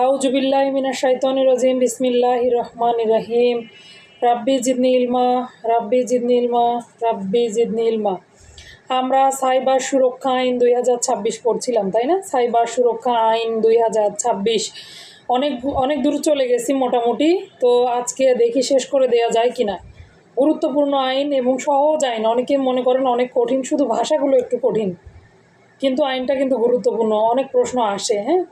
আউযুবিল্লাহি মিনাশ শাইতানির রাজিম বিসমিল্লাহির রহমানির রহিম রাব্বি জিদনি ইলমা রাব্বি জিদনি ইলমা রাব্বি জিদনি ইলমা। আমরা সাইবার সুরক্ষা আইন 2026 পড়ছিলাম, তাই না? সাইবার সুরক্ষা আইন 2026 অনেক অনেক দূর চলে গেছি মোটামুটি। তো আজকে দেখি শেষ করে দেওয়া যায় কি না। গুরুত্বপূর্ণ আইন এবং সহজ আইন। অনেকে মনে করেন অনেক কঠিন, শুধু ভাষাগুলো একটু কঠিন, কিন্তু আইনটা কিন্তু গুরুত্বপূর্ণ, অনেক প্রশ্ন আসে। হ্যাঁ,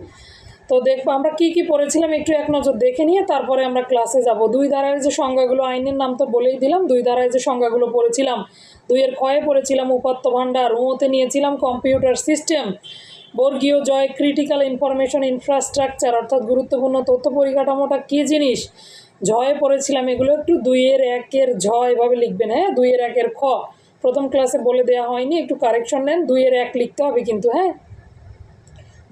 তো দেখবো আমরা কি কি পড়েছিলাম, একটু এক নজর দেখে নিয়ে তারপরে আমরা ক্লাসে যাব। দুই ধারায় যে সংজ্ঞাগুলো, আইনের নাম তো বলেই দিলাম। দুই ধারায় যে সংজ্ঞাগুলো পড়েছিলাম, দুইয়ের ক্ষয়ে পড়েছিলাম উপাত্ত ভাণ্ডার, উমতে নিয়েছিলাম কম্পিউটার সিস্টেম, বর্গীয় জয় ক্রিটিক্যাল ইনফরমেশন ইনফ্রাস্ট্রাকচার অর্থাৎ গুরুত্বপূর্ণ তথ্য পরিকাঠামোটা কী জিনিস, ঝয়ে পড়েছিলাম। এগুলো একটু 2-1 ঝ এভাবে লিখবেন। হ্যাঁ, 2-1 খ প্রথম ক্লাসে বলে দেওয়া হয়নি, একটু কারেকশন নেন। 2-1 লিখতে হবে কিন্তু। হ্যাঁ,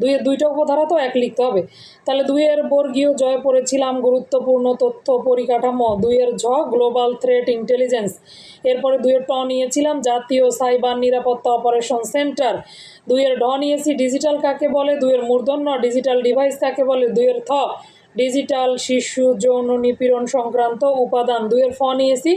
2-2টা উপধারা তো 1 লিখতে হবে। তাহলে 2 বর্গীয় জয় পড়েছিলাম গুরুত্বপূর্ণ তথ্য পরিকাঠামো। 2 ঝ গ্লোবাল থ্রেট ইন্টেলিজেন্স। এরপরে 2 ট নিয়েছিলাম জাতীয় সাইবার নিরাপত্তা অপারেশন সেন্টার। 2 ঢ নিয়েছি ডিজিটাল কাকে বলে। 2 মূর্ধন্য ডিজিটাল ডিভাইস কাকে বলে। 2 থ ডিজিটাল শিশু যৌন নিপীড়ন সংক্রান্ত উপাদান। 2 ফ নিয়েছি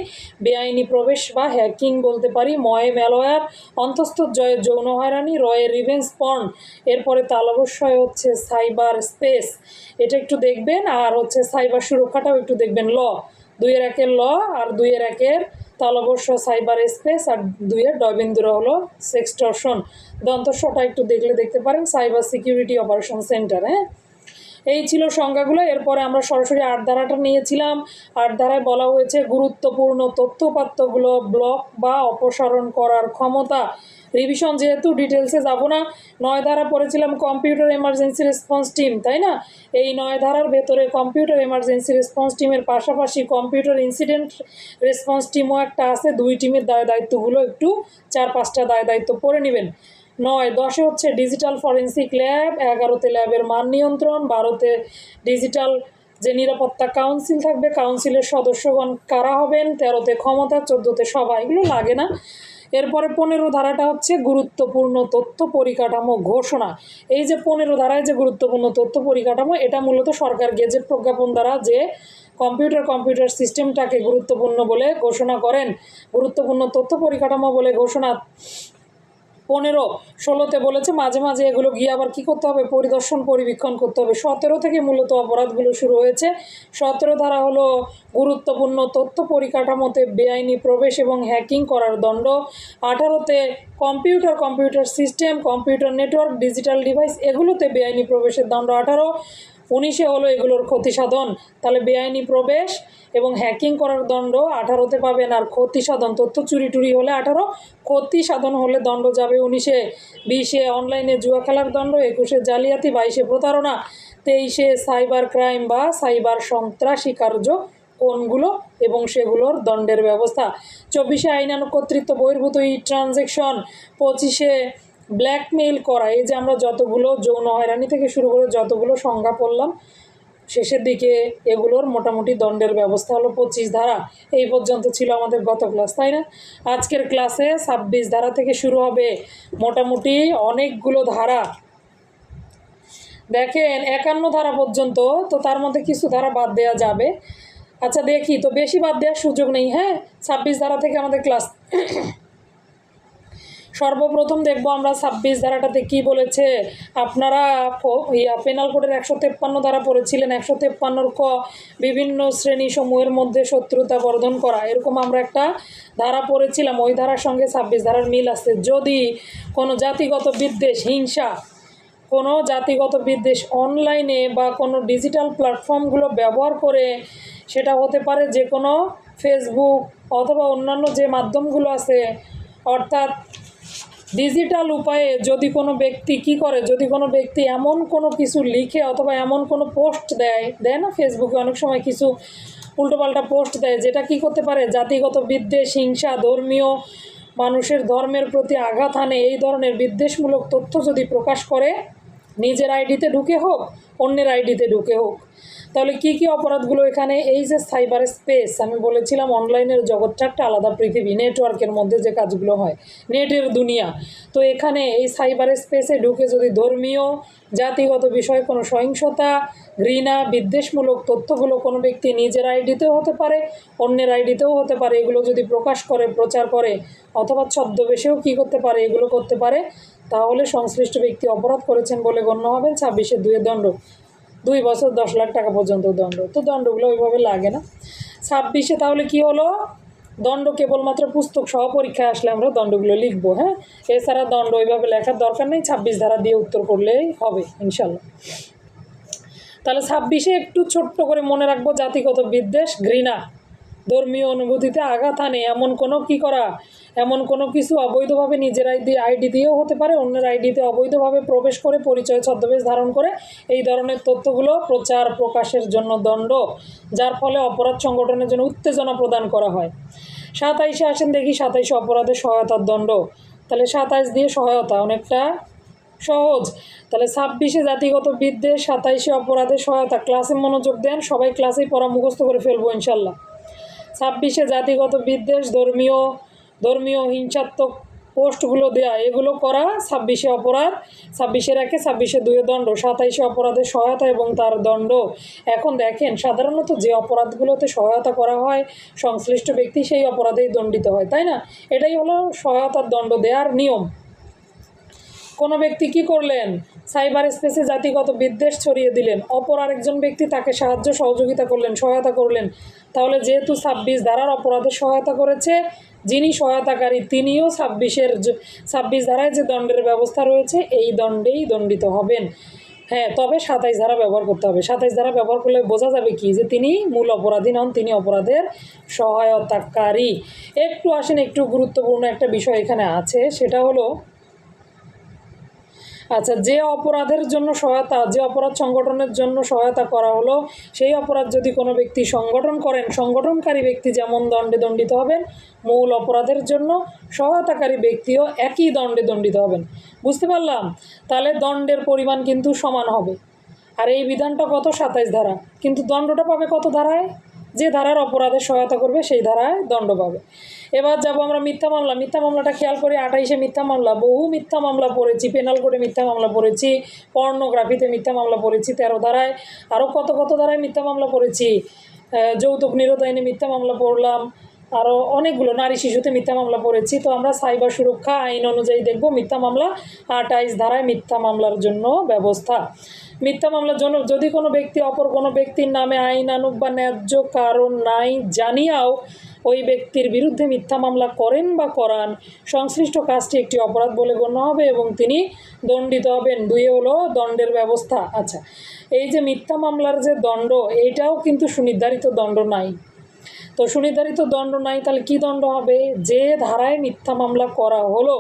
বেআইনি প্রবেশ বা হ্যাকিং বলতে পারি। ময়ে ম্যালওয়্যার, অন্তস্থ জয়ের যৌন হয়রানি, রয়ের রিভেঞ্জ পর্ন। এরপরে তালবস্যয় হচ্ছে সাইবার স্পেস, এটা একটু দেখবেন। আর হচ্ছে সাইবার সুরক্ষাটাও একটু দেখবেন। ল 2-1 ল আর 2-1 তালবস্য সাইবার স্পেস, আর 2 ডয়বিন্দুরা হলো সেক্সটর্শন। দন্তস্বটা একটু দেখলে দেখতে পারেন সাইবার সিকিউরিটি অপারেশন সেন্টার। হ্যাঁ, এই ছিল সংজ্ঞাগুলো। এরপরে আমরা সরাসরি 8 ধারাটা নিয়েছিলাম। 8 ধারায় বলা হয়েছে গুরুত্বপূর্ণ তথ্যপাত্রগুলো ব্লক বা অপসারণ করার ক্ষমতা। রিভিশন যেহেতু ডিটেলসে যাব না। 9 ধারা পড়েছিলাম কম্পিউটার এমার্জেন্সি রেসপন্স টিম, তাই না? এই 9 ধারার ভেতরে কম্পিউটার এমার্জেন্সি রেসপন্স টিমের পাশাপাশি কম্পিউটার ইনসিডেন্ট রেসপন্স টিমও একটা আছে। 2 টিমের দায়িত্বগুলো একটু 4-5টা দায়িত্ব পড়ে নেবেন। 9-10 হচ্ছে ডিজিটাল ফরেন্সিক ল্যাব। 11তে ল্যাবের মান নিয়ন্ত্রণ। 12তে ডিজিটাল যে নিরাপত্তা কাউন্সিল থাকবে, কাউন্সিলের সদস্যগণ কারা হবেন। 13তে ক্ষমতা, 14তে সভা। এগুলো লাগে না। এরপরে 15 ধারাটা হচ্ছে গুরুত্বপূর্ণ তথ্য পরিকাঠামো ঘোষণা। এই যে 15 ধারায় যে গুরুত্বপূর্ণ তথ্য পরিকাঠামো, এটা মূলত সরকার গেজেট প্রজ্ঞাপন দ্বারা যে কম্পিউটার সিস্টেমটাকে গুরুত্বপূর্ণ বলে ঘোষণা করেন, গুরুত্বপূর্ণ তথ্য পরিকাঠামো বলে ঘোষণা। 15-16তে বলেছে মাঝে মাঝে এগুলো গিয়ে আবার কী করতে হবে, পরিদর্শন পরিবীক্ষণ করতে হবে। 17 থেকে মূলত অপরাধগুলো শুরু হয়েছে। 17 ধারা হলো গুরুত্বপূর্ণ তথ্য পরিকাঠামোতে বেআইনি প্রবেশ এবং হ্যাকিং করার দণ্ড। 18তে computer system, computer network, digital device এগুলোতে বেআইনি প্রবেশের দণ্ড 18। 19-এ হলো এগুলোর ক্ষতি সাধন। তাহলে বেআইনি প্রবেশ এবং হ্যাকিং করার দণ্ড 18তে পাবেন, আর ক্ষতি সাধন তথ্য চুরি টুরি হলে 18, ক্ষতি সাধন হলে দণ্ড যাবে 19-এ। 20-এ অনলাইনে জুয়া খেলার দণ্ড, 21-এ জালিয়াতি, 22-এ প্রতারণা, 23-এ সাইবার ক্রাইম বা সাইবার সন্ত্রাসী কার্য কোনগুলো এবং সেগুলোর দণ্ডের ব্যবস্থা। 24-এ আইনানুগ কর্তৃত্ব বহির্ভূত ট্রানজ্যাকশন। 25-এ ব্ল্যাকমেইল করা। এই যে আমরা যতগুলো যৌন হয়রানি থেকে শুরু করে যতগুলো সংজ্ঞা পড়লাম, শেষের দিকে এগুলোর মোটামুটি দণ্ডের ব্যবস্থা হলো 25 ধারা। এই পর্যন্ত ছিল আমাদের গত ক্লাস, তাই না? আজকের ক্লাসে 26 ধারা থেকে শুরু হবে। মোটামুটি অনেকগুলো ধারা, দেখেন 51 ধারা পর্যন্ত, তো তার মধ্যে কিছু ধারা বাদ দেওয়া যাবে। আচ্ছা দেখি, তো বেশি বাদ দেওয়ার সুযোগ নেই। হ্যাঁ, 26 ধারা থেকে আমাদের ক্লাস। সর্বপ্রথম দেখব আমরা 26 ধারাটাতে কি বলেছে। আপনারা পেনাল কোডের 153 ধারা পড়েছিলেন। 153 ক বিভিন্ন শ্রেণী সমূহের মধ্যে শত্রুতা বর্ধন করা, এরকম আমরা একটা ধারা পড়েছিলাম। ওই ধারার সঙ্গে 26 ধারার মিল আছে। যদি কোনো জাতিগত বিদ্বেষ, হিংসা, কোনো জাতিগত বিদ্বেষ অনলাইনে বা কোনো ডিজিটাল প্ল্যাটফর্মগুলো ব্যবহার করে, সেটা হতে পারে যে কোনো ফেসবুক অথবা অন্যান্য যে মাধ্যমগুলো আছে, অর্থাৎ ডিজিটাল উপায়ে যদি কোনো ব্যক্তি কী করে, যদি কোনো ব্যক্তি এমন কোনো কিছু লিখে অথবা এমন কোনো পোস্ট দেয় না, ফেসবুকে অনেক সময় কিছু উল্টোপাল্টা পোস্ট দেয়, যেটা কি করতে পারে জাতিগত বিদ্বেষ, হিংসা, ধর্মীয় মানুষের ধর্মের প্রতি আঘাত হানে, এই ধরনের বিদ্বেষমূলক তথ্য যদি প্রকাশ করে, নিজের আইডিতে ঢুকে হোক অন্যের আইডিতে ঢুকে হোক, তাহলে কি কি অপরাধগুলো এখানে? এই যে সাইবার স্পেস, আমি বলেছিলাম অনলাইনের জগৎটা একটা আলাদা পৃথিবী, নেটওয়ার্কের মধ্যে যে কাজগুলো হয়, নেটের দুনিয়া। তো এখানে এই সাইবার স্পেসে ঢুকে যদি ধর্মীয়, জাতিগত বিষয়ে কোনো সহিংসতা, ঘৃণা, বিদ্বেষমূলক তথ্যগুলো কোনো ব্যক্তি নিজের আইডিতেও হতে পারে, অন্যের আইডিতেও হতে পারে, এগুলো যদি প্রকাশ করে, প্রচার করে, অথবা ছদ্মবেশেও কী করতে পারে, এগুলো করতে পারে, তাহলে সংশ্লিষ্ট ব্যক্তি অপরাধ করেছেন বলে গণ্য হবেন। 26-2 দণ্ড, 2 বছর 10 লাখ টাকা পর্যন্ত দণ্ড। তো দণ্ডগুলো ওইভাবে লাগে না। 26 তাহলে কি হলো? দণ্ড কেবলমাত্র পুস্তক সহ পরীক্ষায় আসলে আমরা দণ্ডগুলো লিখবো, হ্যাঁ, এছাড়া দণ্ড ওইভাবে লেখার দরকার নেই, 26 ধারা দিয়ে উত্তর করলেই হবে ইনশাল্লাহ। তাহলে 26 একটু ছোট্ট করে মনে রাখবো, জাতিগত বিদ্বেষ, ঘৃণা, ধর্মীয় অনুভূতিতে আঘাত আনে এমন কোনো কী করা, এমন কোনো কিছু অবৈধভাবে নিজের আইডি দিয়েও হতে পারে, অন্যের আইডিতে অবৈধভাবে প্রবেশ করে পরিচয় ছদ্মবেশ ধারণ করে এই ধরনের তথ্যগুলো প্রচার প্রকাশের জন্য দণ্ড, যার ফলে অপরাধ সংগঠনের জন্য উত্তেজনা প্রদান করা হয়। 27 আসেন দেখি, 27 অপরাধে সহায়তার দণ্ড। তাহলে 27 দিয়ে সহায়তা অনেকটা সহজ। তাহলে 26 জাতিগত বিদ্বেষ, 27 অপরাধে সহায়তা। ক্লাসে মনোযোগ দেন, সবাই ক্লাসেই পড়া মুখস্থ করে ফেলবো ইনশাল্লাহ। 26 জাতিগত বিদ্বেষ, ধর্মীয় হিংসাত্মক পোস্টগুলো দেয়া, এগুলো করা 26 অপরাধ। 26 1, 26 2 দণ্ড। 27 অপরাধে সহায়তা এবং তার দণ্ড। এখন দেখেন, সাধারণত যে অপরাধগুলোতে সহায়তা করা হয় সংশ্লিষ্ট ব্যক্তি সেই অপরাধেই দণ্ডিত হয়, তাই না? এটাই হলো সহায়তার দণ্ড দেওয়ার নিয়ম। কোনো ব্যক্তি কি করলেন? সাইবার স্পেসে জাতিগত বিদ্বেষ ছড়িয়ে দিলেন, অপর আরেকজন ব্যক্তি তাকে সাহায্য সহযোগিতা করলেন, সহায়তা করলেন। তাহলে যেহেতু 26 ধারার অপরাধে সহায়তা করেছে, যিনি সহায়তাকারী তিনিও 26 ধারায় যে দণ্ডের ব্যবস্থা রয়েছে এই দণ্ডেই দণ্ডিত হবেন। হ্যাঁ, তবে 27 ধারা ব্যবহার করতে হবে। 27 ধারা ব্যবহার করলে বোঝা যাবে কি, যে তিনি মূল অপরাধী নন, তিনি অপরাধের সহায়তাকারী। একটু আসেন, একটু গুরুত্বপূর্ণ একটা বিষয় এখানে আছে, সেটা হলো, আচ্ছা, যে অপরাধের জন্য সহায়তা, যে অপরাধ সংগঠনের জন্য সহায়তা করা হলো, সেই অপরাধ যদি কোনো ব্যক্তি সংগঠন করেন, সংগঠনকারী ব্যক্তি যেমন দণ্ডে দণ্ডিত হবেন, মূল অপরাধের জন্য সহায়তাকারী ব্যক্তিও একই দণ্ডে দণ্ডিত হবেন। বুঝতে পারলাম? তাহলে দণ্ডের পরিমাণ কিন্তু সমান হবে। আর এই বিধানটা কত? 27 ধারা। কিন্তু দণ্ডটা পাবে কত ধারায়? যে ধারার অপরাধের সহায়তা করবে সেই ধারায় দণ্ড পাবে। এবার যাব আমরা মিথ্যা মামলা। মিথ্যা মামলাটা খেয়াল করি, 28 মিথ্যা মামলা, বহু মিথ্যা মামলা পড়েছি, পেনাল কোডে মিথ্যা মামলা পড়েছি, পর্নোগ্রাফিতে মিথ্যা মামলা পড়েছি 13 ধারায়, আরও কত কত ধারায় মিথ্যা মামলা পড়েছি, যৌতুক নিরোধ আইনে মিথ্যা মামলা পড়লাম, আরও অনেকগুলো, নারী শিশুতে মিথ্যা মামলা পড়েছি। তো আমরা সাইবার সুরক্ষা আইন অনুযায়ী দেখব মিথ্যা মামলা 28 ধারায় মিথ্যা মামলার জন্য ব্যবস্থা। মিথ্যা মামলার জন্য যদি কোনো ব্যক্তি অপর কোনো ব্যক্তির নামে আইনানুগ বা ন্যায্য কারণ নাই জানিয়াও ওই ব্যক্তির বিরুদ্ধে মিথ্যা মামলা করেন বা করান, সংশ্লিষ্ট কাজটি একটি অপরাধ বলে গণ্য হবে এবং তিনি দণ্ডিত হবেন। 2 হলো দণ্ডের ব্যবস্থা। আচ্ছা, এই যে মিথ্যা মামলার যে দণ্ড, এইটাও কিন্তু সুনির্ধারিত দণ্ড নাই। তো সুনির্ধারিত দণ্ড নাই, তাহলে কি দণ্ড হবে? যে ধারায় মিথ্যা মামলা করা হলো,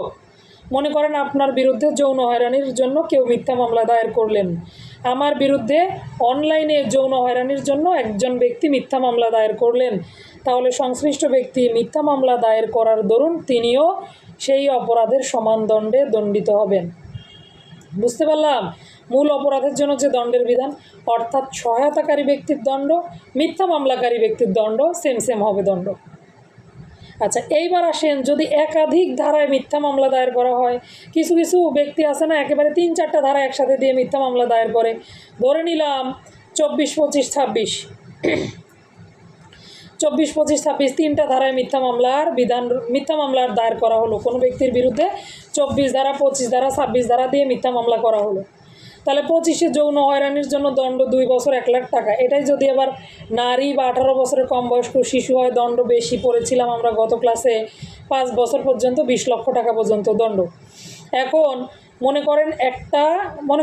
মনে করেন আপনার বিরুদ্ধে যৌন হয়রানির জন্য কেউ মিথ্যা মামলা দায়ের করলেন, আমার বিরুদ্ধে অনলাইনে যৌন হয়রানির জন্য একজন ব্যক্তি মিথ্যা মামলা দায়ের করলেন, তাহলে সংশ্লিষ্ট ব্যক্তি মিথ্যা মামলা দায়ের করার দরুন তিনিও সেই অপরাধের সমান দণ্ডে দণ্ডিত হবেন। বুঝতে পারলাম? মূল অপরাধের জন্য যে দণ্ডের বিধান, অর্থাৎ সহায়তাকারী ব্যক্তির দণ্ড, মিথ্যা মামলাকারী ব্যক্তির দণ্ড সেম হবে দণ্ড। আচ্ছা, এইবার আসেন, যদি একাধিক ধারায় মিথ্যা মামলা দায়ের করা হয়, কিছু কিছু ব্যক্তি আছে না, একেবারে 3-4টা ধারা একসাথে দিয়ে মিথ্যা মামলা দায়ের করে। ধরে নিলাম 24, 25, 26, 24, 25, 26 3টা ধারায় মিথ্যা মামলার দায়ের করা হলো কোনো ব্যক্তির বিরুদ্ধে। 24 ধারা, 25 ধারা, 26 ধারা দিয়ে মিথ্যা মামলা করা হলো। তাহলে 25-এ যৌন হয়রানির জন্য দণ্ড 2 বছর 1 লাখ টাকা। এটাই যদি আবার নারী বা 18 বছরের কম বয়স্ক শিশু হয়, দণ্ড বেশি পড়েছিলাম আমরা গত ক্লাসে, 5 বছর পর্যন্ত 20 লক্ষ টাকা পর্যন্ত দণ্ড। এখন মনে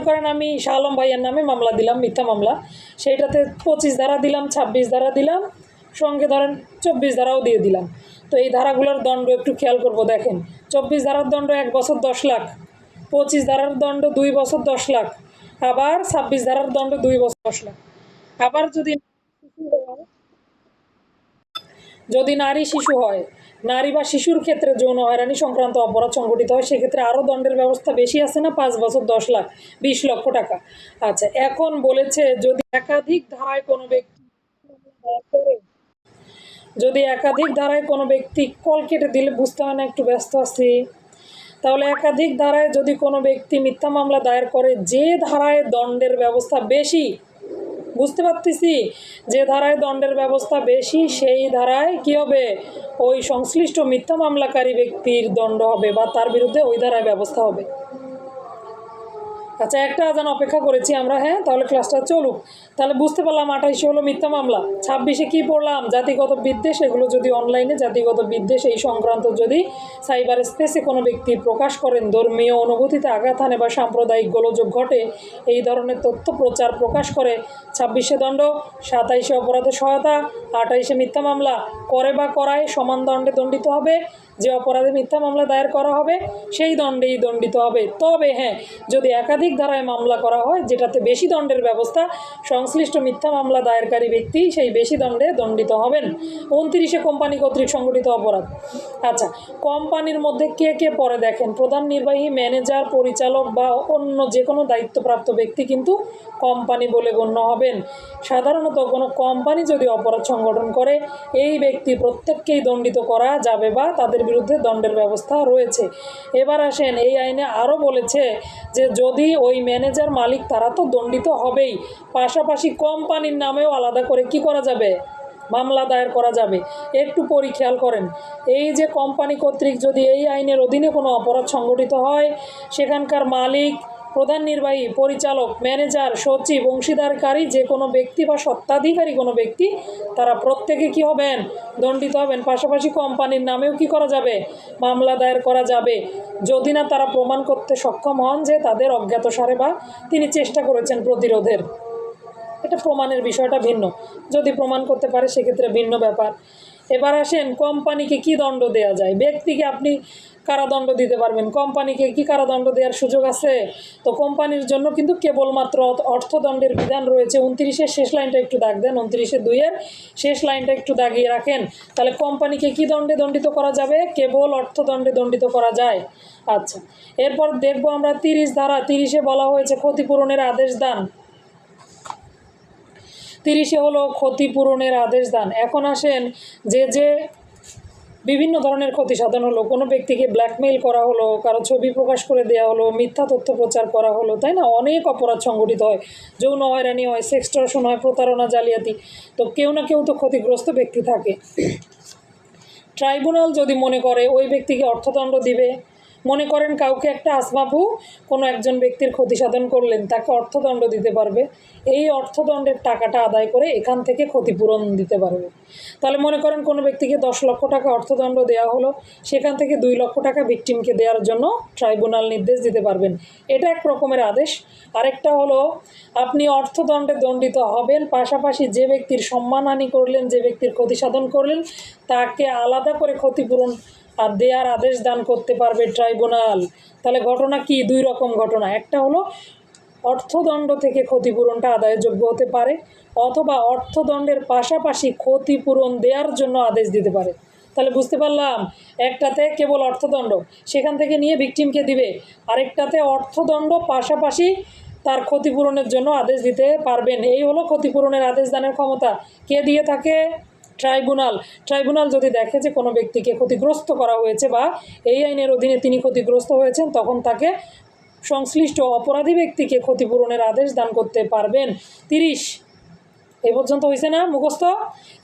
করেন আমি শাহ আলম ভাইয়ের নামে মামলা দিলাম, মিথ্যা মামলা, সেইটাতে 25 ধারা দিলাম, 26 ধারা দিলাম, সঙ্গে ধরেন 24 ধারাও দিয়ে দিলাম। তো এই ধারাগুলোর দণ্ড একটু খেয়াল করব। দেখেন, 24 ধারার দণ্ড 1 বছর 10 লাখ, 25 ধারার দণ্ড 2 বছর 10 লাখ, আবার 26 ধারার দণ্ড 2 বছর 10 লাখ। আবার যদি যদি নারী শিশু হয়, নারী বা শিশুর ক্ষেত্রে যৌন হয়রানি সংক্রান্ত অপরাধ সংঘটিত হয়, সেক্ষেত্রে আরও দণ্ডের ব্যবস্থা বেশি আছে না, 5 বছর 10 লাখ 20 লক্ষ টাকা। আচ্ছা, এখন বলেছে যদি একাধিক ধারায় কোনো ব্যক্তি কল কেটে দিলে বুঝতে হয় না, একটু ব্যস্ত আছি। তাহলে একাধিক ধারায় যদি কোনো ব্যক্তি মিথ্যা মামলা দায়ের করে, যে ধারায় দণ্ডের ব্যবস্থা বেশি, বুঝতে পারতেছি, যে ধারায় দণ্ডের ব্যবস্থা বেশি সেই ধারায় কী হবে, ওই সংশ্লিষ্ট মিথ্যা মামলাকারী ব্যক্তির দণ্ড হবে বা তার বিরুদ্ধে ওই ধারায় ব্যবস্থা হবে। আচ্ছা, একটা আজান অপেক্ষা করেছি আমরা। হ্যাঁ, তাহলে ক্লাসটা চলুক। তাহলে বুঝতে পারলাম 28 হলো মিথ্যা মামলা, 26-এ কী পড়লাম, জাতিগত বিদ্বেষ। এগুলো যদি অনলাইনে জাতিগত বিদ্বেষ এই সংক্রান্ত যদি সাইবার স্পেসে কোনো ব্যক্তি প্রকাশ করেন, ধর্মীয় অনুভূতিতে আঘাত হানে বা সাম্প্রদায়িক গোলযোগ ঘটে, এই ধরনের তথ্য প্রচার প্রকাশ করে 26-এ দণ্ড, 27-এ অপরাধে সহায়তা, 28-এ মিথ্যা মামলা করে বা করায় সমান দণ্ডে দণ্ডিত হবে। যে অপরাধে মিথ্যা মামলা দায়ের করা হবে সেই দণ্ডেই দণ্ডিত হবে। তবে হ্যাঁ, যদি একাধিক ধারায় মামলা করা হয় যেটাতে বেশি দণ্ডের ব্যবস্থা, সংশ্লিষ্ট মিথ্যা মামলা দায়েরকারী ব্যক্তি সেই বেশি দণ্ডে দণ্ডিত হবেন। 29-এ কোম্পানি কর্তৃক সংগঠিত অপরাধ। আচ্ছা, কোম্পানির মধ্যে কে কে পড়ে দেখেন, প্রধান নির্বাহী, ম্যানেজার, পরিচালক বা অন্য যে কোনো দায়িত্বপ্রাপ্ত ব্যক্তি কিন্তু কোম্পানি বলে গণ্য হবেন। সাধারণত কোনো কোম্পানি যদি অপরাধ সংগঠন করে, এই ব্যক্তি প্রত্যেককেই দণ্ডিত করা যাবে বা তাদের বিরুদ্ধে দণ্ডের ব্যবস্থা রয়েছে। এবার আসেন, এই আইনে আরও বলেছে যে যদি ওই ম্যানেজার, মালিক, তারা তো দণ্ডিত হবেই, পাশাপাশি কোম্পানির নামেও আলাদা করে কি করা যাবে, মামলা দায়ের করা যাবে। একটু খেয়াল করেন, এই যে কোম্পানি কর্তৃক যদি এই আইনের অধীনে কোনো অপরাধ সংগঠিত হয়, সেখানকার মালিক, প্রধান নির্বাহী, পরিচালক, ম্যানেজার, সচিব, অংশীদারকারী যে কোনো ব্যক্তি বা স্বত্বাধিকারী কোনো ব্যক্তি, তারা প্রত্যেকে কি হবেন, দণ্ডিত হবেন। পাশাপাশি কোম্পানির নামেও কি করা যাবে, মামলা দায়ের করা যাবে, যদি না তারা প্রমাণ করতে সক্ষম হন যে তাদের অজ্ঞাতসারে বা তিনি চেষ্টা করেছেন প্রতিরোধের। এটা প্রমাণের বিষয়টা ভিন্ন, যদি প্রমাণ করতে পারে সেক্ষেত্রে ভিন্ন ব্যাপার। এবার আসেন, কোম্পানিকে কি দণ্ড দেওয়া যায়, ব্যক্তিকে আপনি কারাদণ্ড দিতে পারবেন, কোম্পানিকে কি কারাদণ্ড দেওয়ার সুযোগ আছে? তো কোম্পানির জন্য কিন্তু কেবলমাত্র অর্থদণ্ডের বিধান রয়েছে। 29-এর শেষ লাইনটা একটু দাগ দেন, 29-এর 2-এর শেষ লাইনটা একটু দাগিয়ে রাখেন। তাহলে কোম্পানিকে কি দণ্ডে দণ্ডিত করা যাবে, কেবল অর্থদণ্ডে দণ্ডিত করা যায়। আচ্ছা, এরপর দেখব আমরা 30 ধারা। 30-এ বলা হয়েছে ক্ষতিপূরণের আদেশ দান। 30-এ হলো ক্ষতিপূরণের আদেশ দান। এখন আসেন, যে বিভিন্ন ধরনের ক্ষতি সাধন হলো, কোনো ব্যক্তিকে ব্ল্যাকমেইল করা হলো, কারো ছবি প্রকাশ করে দেওয়া হলো, মিথ্যা তথ্য প্রচার করা হলো, তাই না, অনেক অপরাধ সংগঠিত হয়, যৌন হয়রানি হয়, সেক্সটর্শন হয়, প্রতারণা, জালিয়াতি। তো কেউ না কেউ তো ক্ষতিগ্রস্ত ব্যক্তি থাকে। ট্রাইব্যুনাল যদি মনে করে ওই ব্যক্তিকে অর্থদণ্ড দিবে, মনে করেন কাউকে একটা আসবাবু কোনো একজন ব্যক্তির ক্ষতি সাধন করলেন, তাকে অর্থদণ্ড দিতে পারবে, এই অর্থদণ্ডের টাকাটা আদায় করে এখান থেকে ক্ষতিপূরণ দিতে পারবে। তাহলে মনে করেন কোনো ব্যক্তিকে 10 লক্ষ টাকা অর্থদণ্ড দেওয়া হলো, সেখান থেকে 2 লক্ষ টাকা ভিকটিমকে দেওয়ার জন্য ট্রাইব্যুনাল নির্দেশ দিতে পারবেন। এটা এক রকমের আদেশ। আরেকটা হলো, আপনি অর্থদণ্ডে দণ্ডিত হবেন, পাশাপাশি যে ব্যক্তির সম্মানহানি করলেন, যে ব্যক্তির ক্ষতি সাধন করলেন, তাকে আলাদা করে ক্ষতিপূরণ আর দেয়ার আদেশ দান করতে পারবে ট্রাইব্যুনাল। তাহলে ঘটনা কি, 2 রকম ঘটনা। একটা হলো অর্থদণ্ড থেকে ক্ষতিপূরণটা আদায়যোগ্য হতে পারে, অথবা অর্থদণ্ডের পাশাপাশি ক্ষতিপূরণ দেওয়ার জন্য আদেশ দিতে পারে। তাহলে বুঝতে পারলাম, একটাতে কেবল অর্থদণ্ড, সেখান থেকে নিয়ে ভিকটিমকে দিবে, আরেকটাতে অর্থদণ্ড পাশাপাশি তার ক্ষতিপূরণের জন্য আদেশ দিতে পারবেন। এই হলো ক্ষতিপূরণের আদেশ দানের ক্ষমতা। কে দিয়ে থাকে, ট্রাইব্যুনাল। ট্রাইব্যুনাল যদি দেখে যে কোনো ব্যক্তিকে ক্ষতিগ্রস্ত করা হয়েছে বা এই আইনের অধীনে তিনি ক্ষতিগ্রস্ত হয়েছেন, তখন তাকে সংশ্লিষ্ট অপরাধী ব্যক্তিকে ক্ষতিপূরণের আদেশ দান করতে পারবেন। 30 এ পর্যন্ত হয়েছে না মুখস্থ?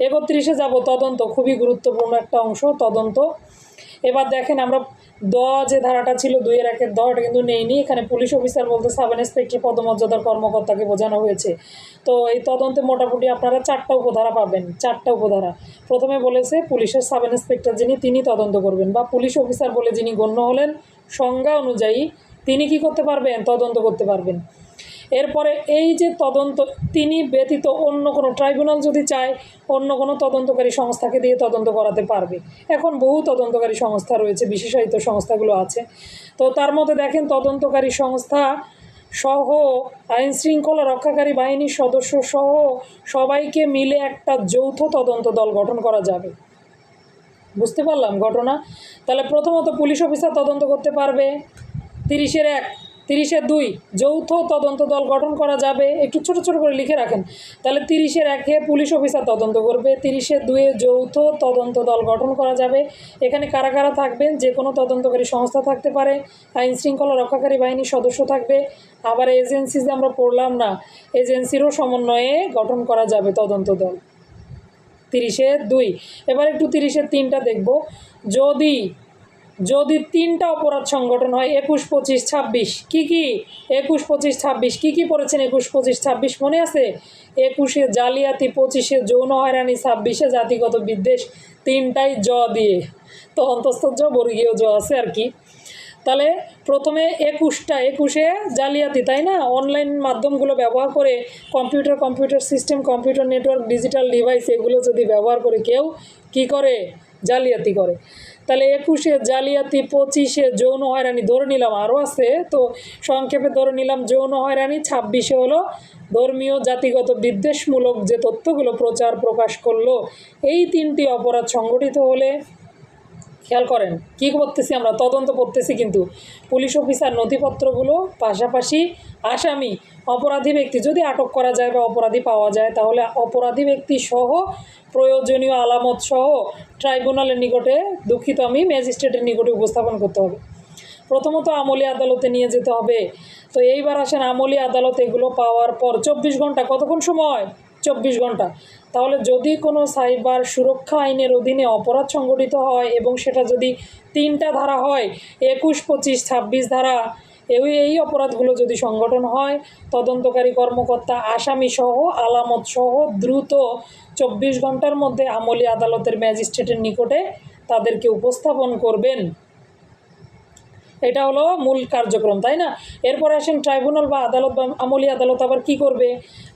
31-এ যাব, তদন্ত। খুবই গুরুত্বপূর্ণ একটা অংশ, তদন্ত। এবার দেখেন, আমরা যে ধারাটা ছিল 2-1 এটা কিন্তু নেইনি। এখানে পুলিশ অফিসার বলতে সাব ইন্সপেক্টর পদমর্যাদার কর্মকর্তাকে বোঝানো হয়েছে। তো এই তদন্তে মোটামুটি আপনারা 4টা উপধারা পাবেন, 4টা উপধারা। প্রথমে বলেছে পুলিশের সাব ইন্সপেক্টর তিনি তদন্ত করবেন, বা পুলিশ অফিসার বলে যিনি গণ্য হলেন সংজ্ঞা অনুযায়ী তিনি কি করতে পারবেন, তদন্ত করতে পারবেন। এরপরে এই যে তদন্ত, তিনি ব্যতীত অন্য কোনো ট্রাইব্যুনাল যদি চায় অন্য কোনো তদন্তকারী সংস্থাকে দিয়ে তদন্ত করাতে পারবে। এখন বহু তদন্তকারী সংস্থা রয়েছে, বিশেষায়িত সংস্থাগুলো আছে। তো তার মধ্যে দেখেন, তদন্তকারী সংস্থা সহ আইন শৃঙ্খলা রক্ষাকারী বাহিনীর সদস্য সহ সবাইকে মিলে একটা যৌথ তদন্ত দল গঠন করা যাবে। বুঝতে পারলাম ঘটনা। তাহলে প্রথমত পুলিশ অফিসার তদন্ত করতে পারবে। 30-1, 30-2 যৌথ তদন্ত দল গঠন করা যাবে। একটু ছোট ছোট করে লিখে রাখেন। তাহলে 30-1 পুলিশ অফিসার তদন্ত করবে, 30-2 যৌথ তদন্ত দল গঠন করা যাবে। এখানে কারা কারা থাকবেন? যে কোনো তদন্তকারী সংস্থা থাকতে পারে, আইন শৃঙ্খলা রক্ষাকারী বাহিনীর সদস্য থাকবে, আবার এজেন্সি যে আমরা পড়লাম না, এজেন্সিরও সমন্বয়ে গঠন করা যাবে তদন্ত দল। 30-2। এবার একটু 30-3টা দেখব। যদি যদি 3টা অপরাধ সংগঠন হয়, 21, 25, 26, কী কী? 21, 25, 26 কী কী পড়েছেন? 21, 25, 26 মনে আছে? 21-এ জালিয়াতি, 25-এ যৌন হয়রানি, 26-এ জাতিগত বিদ্বেষ। 3টাই জ দিয়ে, তো অন্তস্থ জ বর্গীয় জ আছে আর কি। তাহলে প্রথমে 21-এ জালিয়াতি, তাই না? অনলাইন মাধ্যমগুলো ব্যবহার করে computer system, computer network, digital device এগুলো যদি ব্যবহার করে কেউ কী করে? জালিয়াতি করে। তাহলে 21-এ জালিয়াতি, 25-এ যৌন হয়রানি, ধরে নিলাম আরও আছে, তো সংক্ষেপে ধরে নিলাম যৌন হয়রানি। 26-এ হলো ধর্মীয় জাতিগত বিদ্বেষমূলক যে তথ্যগুলো প্রচার প্রকাশ করলো। এই 3টি অপরাধ সংগঠিত হলে, খেয়াল করেন কী করতেছি আমরা? তদন্ত করতেছি, কিন্তু পুলিশ অফিসার নথিপত্রগুলো পাশাপাশি আসামি অপরাধী ব্যক্তি যদি আটক করা যায় বা অপরাধী পাওয়া যায়, তাহলে অপরাধী ব্যক্তি সহ প্রয়োজনীয় আলামত সহ ট্রাইব্যুনালের নিকটে, দুঃখিত আমি ম্যাজিস্ট্রেটের নিকটে উপস্থাপন করতে হবে। প্রথমত আমলি আদালতে নিয়ে যেতে হবে। তো এইবার আসেন আমলি আদালত এগুলো পাওয়ার পর 24 ঘন্টা, কতক্ষণ সময়? 24 ঘন্টা। তাহলে যদি কোনো সাইবার সুরক্ষা আইনের অধীনে অপরাধ সংগঠিত হয় এবং সেটা যদি 3টা ধারা হয়, 21, 25, 26 ধারা, এই অপরাধগুলো যদি সংগঠন হয়, তদন্তকারী কর্মকর্তা আসামি সহ আলামত সহ দ্রুত 24 ঘন্টার মধ্যে আমলি আদালতের ম্যাজিস্ট্রেটের নিকটে তাদেরকে উপস্থাপন করবেন। এটা হলো মূল কার্যক্রম, তাই না? এরপর আসেন ট্রাইব্যুনাল বা আদালত বা আমলি আদালত আবার কি করবে?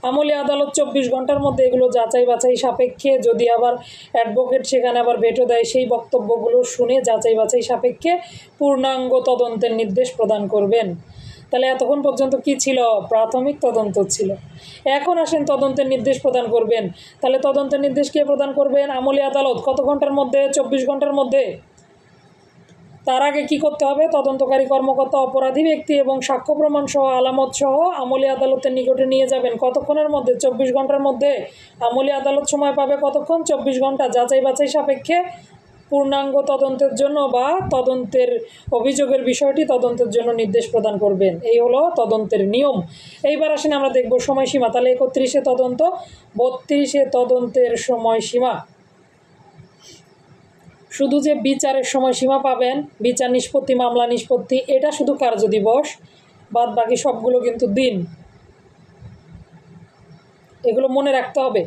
আমলি আদালত 24 ঘন্টার মধ্যে এগুলো যাচাই বাছাই সাপেক্ষে, যদি আবার অ্যাডভোকেট সেখানে আবার ভেটো দেয়, সেই বক্তব্যগুলো শুনে যাচাই বাছাই সাপেক্ষে পূর্ণাঙ্গ তদন্তের নির্দেশ প্রদান করবেন। তাহলে এতক্ষণ পর্যন্ত কি ছিল? প্রাথমিক তদন্ত ছিল। এখন আসেন তদন্তের নির্দেশ প্রদান করবেন। তাহলে তদন্তের নির্দেশ কে প্রদান করবেন? আমলি আদালত। কত ঘন্টার মধ্যে? 24 ঘন্টার মধ্যে। তার আগে কি করতে হবে? তদন্তকারী কর্মকর্তা অপরাধী ব্যক্তি এবং সাক্ষ্য প্রমাণ সহ আলামত সহ আমলি আদালতের নিকটে নিয়ে যাবেন। কতক্ষণের মধ্যে? 24 ঘন্টার মধ্যে। আমলি আদালত সময় পাবে কতক্ষণ? 24 ঘন্টা। যাচাই বাছাই সাপেক্ষে পূর্ণাঙ্গ তদন্তের জন্য বা তদন্তের অভিযোগের বিষয়টি তদন্তের জন্য নির্দেশ প্রদান করবেন। এই হলো তদন্তের নিয়ম। এইবার আসেন আমরা দেখব সময়সীমা। তাহলে 31-এ তদন্ত, 32-এ তদন্তের সময়সীমা। শুধু যে বিচারের সময়সীমা পাবেন, বিচার নিষ্পত্তি, মামলা নিষ্পত্তি, এটা শুধু কার্যদিবস, বাদ বাকি সবগুলো কিন্তু দিন। এগুলো মনে রাখতে হবে।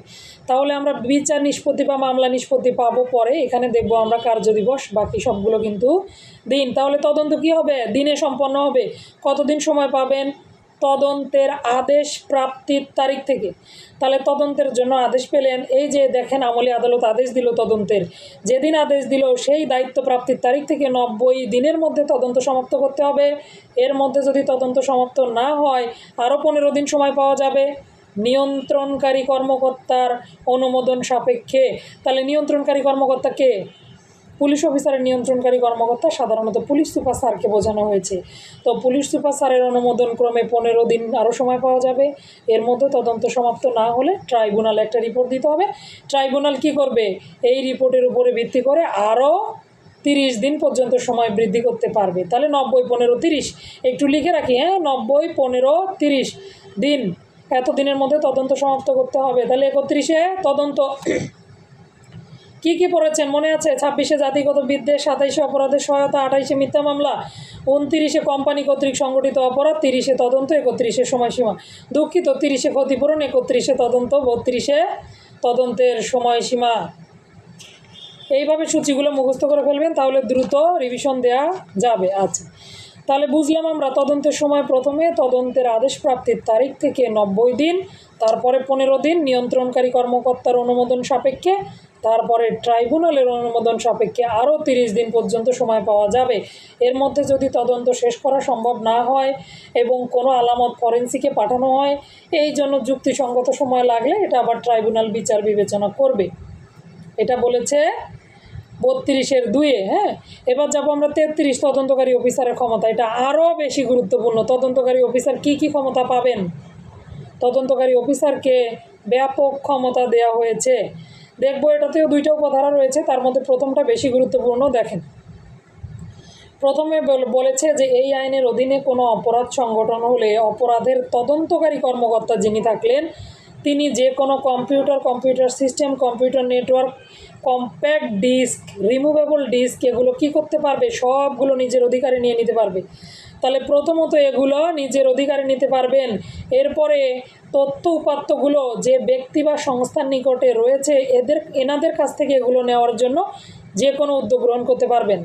তাহলে আমরা বিচার নিষ্পত্তি বা মামলা নিষ্পত্তি পাবো পরে, এখানে দেখব আমরা কার্যদিবস, বাকি সবগুলো কিন্তু দিন। তাহলে তদন্ত কি হবে? দিনে সম্পন্ন হবে। কতদিন সময় পাবেন? তদন্তের আদেশ প্রাপ্তির তারিখ থেকে। তাহলে তদন্তের জন্য আদেশ পেলেন, এই যে দেখেন আমলি আদালত আদেশ দিল তদন্তের, যেদিন আদেশ দিল সেই দায়িত্ব প্রাপ্তির তারিখ থেকে 90 দিনের মধ্যে তদন্ত সমাপ্ত করতে হবে। এর মধ্যে যদি তদন্ত সমাপ্ত না হয়, আরও 15 দিন সময় পাওয়া যাবে নিয়ন্ত্রণকারী কর্মকর্তার অনুমোদন সাপেক্ষে। তাহলে নিয়ন্ত্রণকারী কর্মকর্তা কে? পুলিশ অফিসারের নিয়ন্ত্রণকারী কর্মকর্তা সাধারণত পুলিশ সুপার স্যারকে বোঝানো হয়েছে। তো পুলিশ সুপার স্যারের অনুমোদন ক্রমে 15 দিন আরও সময় পাওয়া যাবে। এর মধ্যে তদন্ত সমাপ্ত না হলে ট্রাইব্যুনাল একটা রিপোর্ট দিতে হবে। ট্রাইব্যুনাল কি করবে? এই রিপোর্টের উপরে ভিত্তি করে আরও 30 দিন পর্যন্ত সময় বৃদ্ধি করতে পারবে। তাহলে 90, 15, 30 একটু লিখে রাখি, হ্যাঁ, 90, 15, 30 দিন, এত দিনের মধ্যে তদন্ত সমাপ্ত করতে হবে। তাহলে 31-এ তদন্ত কি কি পড়েছেন মনে আছে? 26-এ জাতিগত বিদ্বেষ, 27-এ অপরাধের সহায়তা, 28-এ মিথ্যা মামলা, 29-এ কোম্পানি কর্তৃক সংগঠিত অপরাধ, 30-এ তদন্ত, 31-এ সময়সীমা। দুঃখিত, 30-এ ক্ষতিপূরণ, 31-এ তদন্ত, 32-এ তদন্তের সময়সীমা। এইভাবে সূচিগুলো মুখস্থ করে ফেলবেন, তাহলে দ্রুত রিভিশন দেওয়া যাবে। আচ্ছা, তাহলে বুঝলাম আমরা তদন্তের সময় প্রথমে তদন্তের আদেশ প্রাপ্তির তারিখ থেকে 90 দিন, তারপরে 15 দিন নিয়ন্ত্রণকারী কর্মকর্তার অনুমোদন সাপেক্ষে, তারপরে ট্রাইব্যুনালের অনুমোদন সাপেক্ষে আরও 30 দিন পর্যন্ত সময় পাওয়া যাবে। এর মধ্যে যদি তদন্ত শেষ করা সম্ভব না হয় এবং কোনো আলামত ফরেন্সিকে পাঠানো হয়, এই জন্য যুক্তিসঙ্গত সময় লাগলে এটা আবার ট্রাইব্যুনাল বিচার বিবেচনা করবে। এটা বলেছে 32(2)-এ। হ্যাঁ, এবার যাবো আমরা 33 তদন্তকারী অফিসারের ক্ষমতা। এটা আরও বেশি গুরুত্বপূর্ণ। তদন্তকারী অফিসার কি কি ক্ষমতা পাবেন? তদন্তকারী অফিসারকে ব্যাপক ক্ষমতা দেওয়া হয়েছে। দেখবো এটাতেও 2টা উপধারা রয়েছে, তার মধ্যে প্রথমটা বেশি গুরুত্বপূর্ণ। দেখেন, প্রথমে বলেছে যে এই আইনের অধীনে কোনো অপরাধ সংগঠন হলে অপরাধের তদন্তকারী কর্মকর্তা যিনি থাকলেন তিনি যে কোনো computer system, computer network, compact disc, removable disc এগুলো কী করতে পারবে? সবগুলো নিজের অধিকারে নিয়ে নিতে পারবে। তাহলে প্রথমত এগুলো নিজের অধিকারে নিতে পারবেন। এরপরে তথ্য উপাত্তগুলো যে ব্যক্তি বা সংস্থার নিকটে রয়েছে এনাদের কাছ থেকে এগুলো নেওয়ার জন্য যে কোনো উদ্যোগ গ্রহণ করতে পারবেন।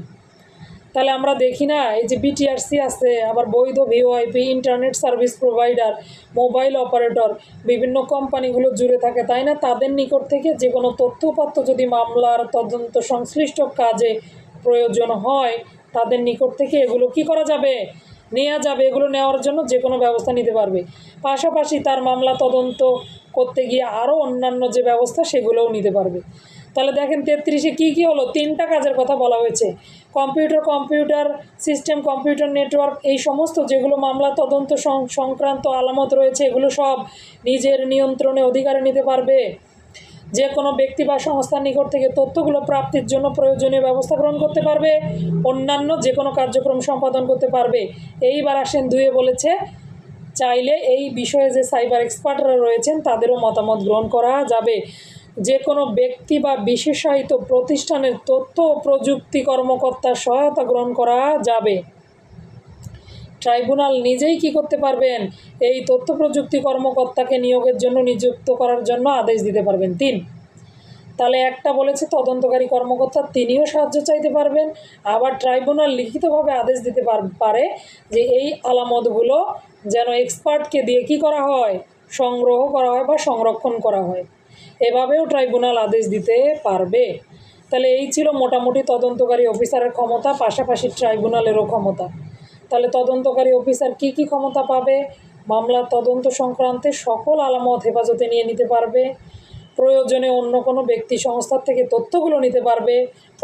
তাহলে আমরা দেখি না, এই যে বিটিআরসি আছে, আবার বৈধ VoIP, internet service provider, mobile operator, বিভিন্ন কোম্পানিগুলো জুড়ে থাকে, তাই না? তাদের নিকট থেকে যে কোনো তথ্য উপাত্ত যদি মামলার তদন্ত সংশ্লিষ্ট কাজে প্রয়োজন হয় তাদের নিকট থেকে এগুলো কি করা যাবে? নেওয়া যাবে। এগুলো নেওয়ার জন্য যে কোনো ব্যবস্থা নিতে পারবে। পাশাপাশি তার মামলা তদন্ত করতে গিয়ে আরও অন্যান্য যে ব্যবস্থা সেগুলোও নিতে পারবে। তাহলে দেখেন 33-এ কী কী হলো? 3টা কাজের কথা বলা হয়েছে। কম্পিউটার সিস্টেম, কম্পিউটার নেটওয়ার্ক, এই সমস্ত যেগুলো মামলা তদন্ত সংক্রান্ত আলামত রয়েছে এগুলো সব নিজের নিয়ন্ত্রণে অধিকারে নিতে পারবে। যে কোনো ব্যক্তি বা সংস্থার নিকট থেকে তথ্যগুলো প্রাপ্তির জন্য প্রয়োজনীয় ব্যবস্থা গ্রহণ করতে পারবে, অন্যান্য যে কোনো কার্যক্রম সম্পাদন করতে পারবে। এইবার আসেন 2-এ বলেছে চাইলে এই বিষয়ে যে সাইবার এক্সপার্টরা রয়েছেন তাদেরও মতামত গ্রহণ করা যাবে। যে কোনো ব্যক্তি বা বিশেষায়িত প্রতিষ্ঠানের তথ্য ও প্রযুক্তি কর্মকর্তার সহায়তা গ্রহণ করা যাবে। ট্রাইব্যুনাল নিজেই কি করতে পারবেন? এই তথ্য প্রযুক্তি কর্মকর্তাকে নিয়োগের জন্য নিযুক্ত করার জন্য আদেশ দিতে পারবেন। 3, তাহলে একটা বলেছে তদন্তকারী কর্মকর্তা তিনিও সাহায্য চাইতে পারবেন। আবার ট্রাইব্যুনাল লিখিতভাবে আদেশ দিতে পারে যে এই আলামতগুলো যেন এক্সপার্টকে দিয়ে কি করা হয়? সংগ্রহ করা হয় বা সংরক্ষণ করা হয়। এভাবেও ট্রাইব্যুনাল আদেশ দিতে পারবে। তাহলে এই ছিল মোটামুটি তদন্তকারী অফিসারের ক্ষমতা, পাশাপাশি ট্রাইব্যুনালেরও ক্ষমতা। তাহলে তদন্তকারী অফিসার কি কি ক্ষমতা পাবে? মামলার তদন্ত সংক্রান্তে সকল আলামত হেফাজতে নিয়ে নিতে পারবে, প্রয়োজনে অন্য কোনো ব্যক্তি সংস্থার থেকে তথ্যগুলো নিতে পারবে,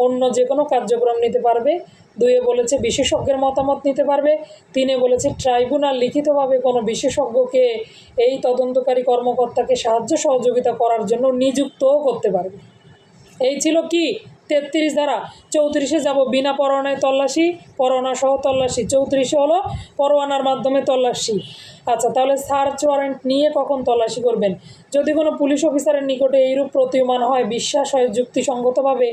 অন্য যে কোনো কার্যক্রম নিতে পারবে। 2-এ বলেছে বিশেষজ্ঞের মতামত নিতে পারবে। 3-এ বলেছে ট্রাইব্যুনাল লিখিতভাবে কোনো বিশেষজ্ঞকে এই তদন্তকারী কর্মকর্তাকে সাহায্য সহযোগিতা করার জন্য নিযুক্তও করতে পারবে। এই ছিল কি 33 ধারা। 34-এ যাব, বিনা পরোয়ানায় তল্লাশি, পরোয়ানা সহ তল্লাশি। 34-এ হলো পরোয়ানার মাধ্যমে তল্লাশি। আচ্ছা, তাহলে সার্চ ওয়ারেন্ট নিয়ে কখন তল্লাশি করবেন? যদি কোনো পুলিশ অফিসারের নিকটে এইরূপ প্রতীয়মান হয়, বিশ্বাস হয় যুক্তিসঙ্গতভাবে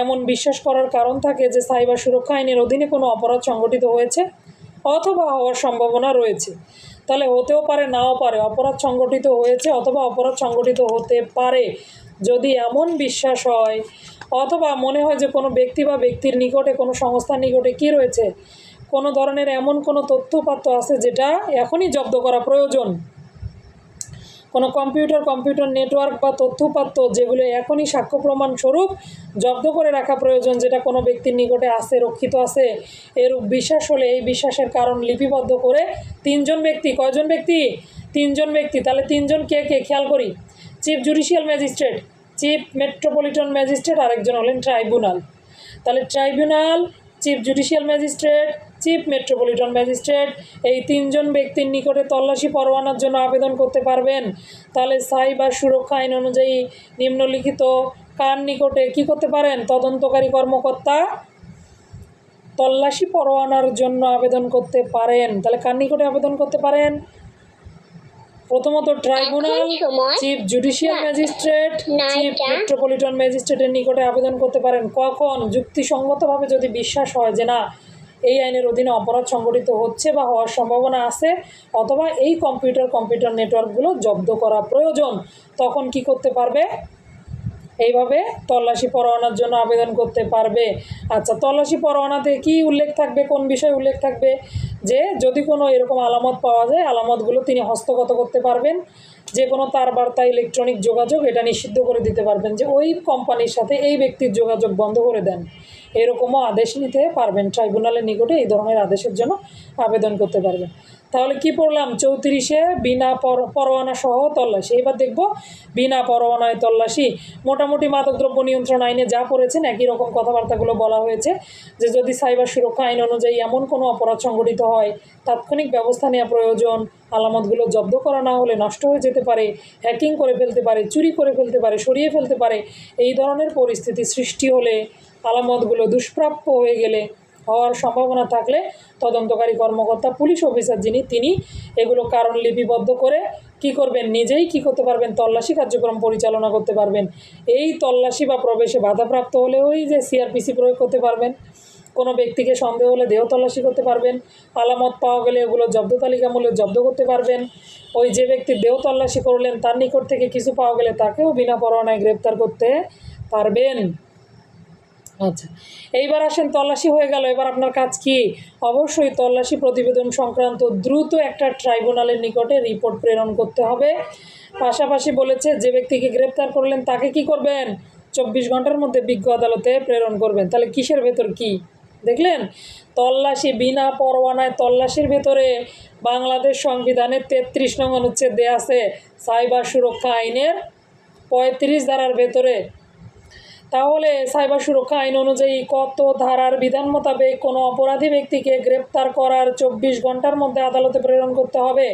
এমন বিশ্বাস করার কারণ থাকে যে সাইবার সুরক্ষা আইনের অধীনে কোনো অপরাধ সংঘটিত হয়েছে অথবা হওয়ার সম্ভাবনা রয়েছে। তাহলে হতেও পারে, নাও পারে, অপরাধ সংঘটিত হয়েছে অথবা অপরাধ সংঘটিত হতে পারে। যদি এমন বিশ্বাস হয় অথবা মনে হয় যে কোনো ব্যক্তি বা ব্যক্তির নিকটে, কোনো সংস্থার নিকটে কি রয়েছে, কোনো ধরনের এমন কোনো তথ্যপাত্র আছে যেটা এখনই জব্দ করা প্রয়োজন, কোনো কম্পিউটার নেটওয়ার্ক বা তথ্যপাত্র যেগুলো এখনই সাক্ষ্য প্রমাণ স্বরূপ জব্দ করে রাখা প্রয়োজন, যেটা কোনো ব্যক্তির নিকটে আছে, রক্ষিত আছে, এরূপ বিশ্বাস হলে এই বিশ্বাসের কারণ লিপিবদ্ধ করে 3জন ব্যক্তি, কয়জন ব্যক্তি? 3জন ব্যক্তি। তাহলে 3জন কে কে খেয়াল করি? Chief judicial magistrate, chief metropolitan magistrate, আরেকজন হলেন ট্রাইব্যুনাল। তাহলে tribunal, chief judicial magistrate, chief metropolitan magistrate, এই 3জন ব্যক্তির নিকটে তল্লাশি পরোয়ানার জন্য আবেদন করতে পারবেন। তাহলে সাইবার সুরক্ষা আইন অনুযায়ী নিম্নলিখিত কার নিকটে কী করতে পারেন? তদন্তকারী কর্মকর্তা তল্লাশি পরোয়ানার জন্য আবেদন করতে পারেন। তাহলে কার নিকটে আবেদন করতে পারেন? প্রথমত tribunal, chief judicial magistrate, chief metropolitan ম্যাজিস্ট্রেটের নিকটে আবেদন করতে পারেন। কখন? যুক্তিসঙ্গতভাবে যদি বিশ্বাস হয় যে না এই আইনের অধীনে অপরাধ সংঘটিত হচ্ছে বা হওয়ার সম্ভাবনা আছে, অথবা এই কম্পিউটার নেটওয়ার্কগুলো জব্দ করা প্রয়োজন, তখন কি করতে পারবে? এইভাবে তল্লাশি পরোয়ানার জন্য আবেদন করতে পারবে। আচ্ছা, তল্লাশি পরোয়ানাতে কি উল্লেখ থাকবে? কোন বিষয় উল্লেখ থাকবে? যে যদি কোনো এরকম আলামত পাওয়া যায়, আলামতগুলো তিনি হস্তগত করতে পারবেন। যে কোনো তার বার্তা, ইলেকট্রনিক যোগাযোগ এটা নিষিদ্ধ করে দিতে পারবেন যে ওই কোম্পানির সাথে এই ব্যক্তির যোগাযোগ বন্ধ করে দেন, এরকমও আদেশ নিতে পারবেন। ট্রাইব্যুনালের নিকটে এই ধরনের আদেশের জন্য আবেদন করতে পারবেন। তাহলে কি পড়লাম, 34-এ বিনা পরোয়ানা সহ তল্লাশি। এবার দেখব বিনা পরোয়ানায় তল্লাশি। মোটামুটি মাদকদ্রব্য নিয়ন্ত্রণ আইনে যা পড়েছেন একই রকম কথাবার্তাগুলো বলা হয়েছে, যে যদি সাইবার সুরক্ষা আইন অনুযায়ী এমন কোনো অপরাধ সংঘটিত হয়, তাৎক্ষণিক ব্যবস্থা নেওয়া প্রয়োজন। আলামতগুলো জব্দ করা না হলে নষ্ট হয়ে যেতে পারে, হ্যাকিং করে ফেলতে পারে, চুরি করে ফেলতে পারে, সরিয়ে ফেলতে পারে। এই ধরনের পরিস্থিতি সৃষ্টি হলে, আলামতগুলো দুষ্প্রাপ্য হয়ে গেলে, হওয়ার সম্ভাবনা থাকলে তদন্তকারী কর্মকর্তা, পুলিশ অফিসার যিনি, তিনি এগুলো কারণ লিপিবদ্ধ করে কি করবেন, নিজেই কি করতে পারবেন, তল্লাশি কার্যক্রম পরিচালনা করতে পারবেন। এই তল্লাশি বা প্রবেশে বাধাপ্রাপ্ত হলে ওই যে সিআরপিসি প্রয়োগ করতে পারবেন। কোনো ব্যক্তিকে সন্দেহ হলে দেহ তল্লাশি করতে পারবেন। আলামত পাওয়া গেলে এগুলো জব্দ তালিকা মূল্যে জব্দ করতে পারবেন। ওই যে ব্যক্তি দেহ তল্লাশি করলেন তার নিকট থেকে কিছু পাওয়া গেলে তাকেও বিনা পরোয়ানায় গ্রেপ্তার করতে পারবেন। আচ্ছা, এইবার আসেন, তল্লাশি হয়ে গেল, এবার আপনার কাজ কি? অবশ্যই তল্লাশি প্রতিবেদন সংক্রান্ত দ্রুত একটা ট্রাইব্যুনালের নিকটে রিপোর্ট প্রেরণ করতে হবে। পাশাপাশি বলেছে যে ব্যক্তিকে গ্রেপ্তার করলেন তাকে কি করবেন, 24 ঘন্টার মধ্যে বিজ্ঞ আদালতে প্রেরণ করবেন। তাহলে কিসের ভেতর কি দেখলেন, তল্লাশি, বিনা পরোয়ানায় তল্লাশির ভেতরে বাংলাদেশ সংবিধানের 33 নং অনুচ্ছেদ দেয়া আছে, সাইবার সুরক্ষা আইনের 35 ধারার ভেতরে। তাহলে সাইবার সুরক্ষা আইন অনুযায়ী কত ধারার বিধান মোতাবেক কোনো অপরাধী ব্যক্তিকে গ্রেপ্তার করার 24 ঘন্টার মধ্যে আদালতে প্রেরণ করতে হবে?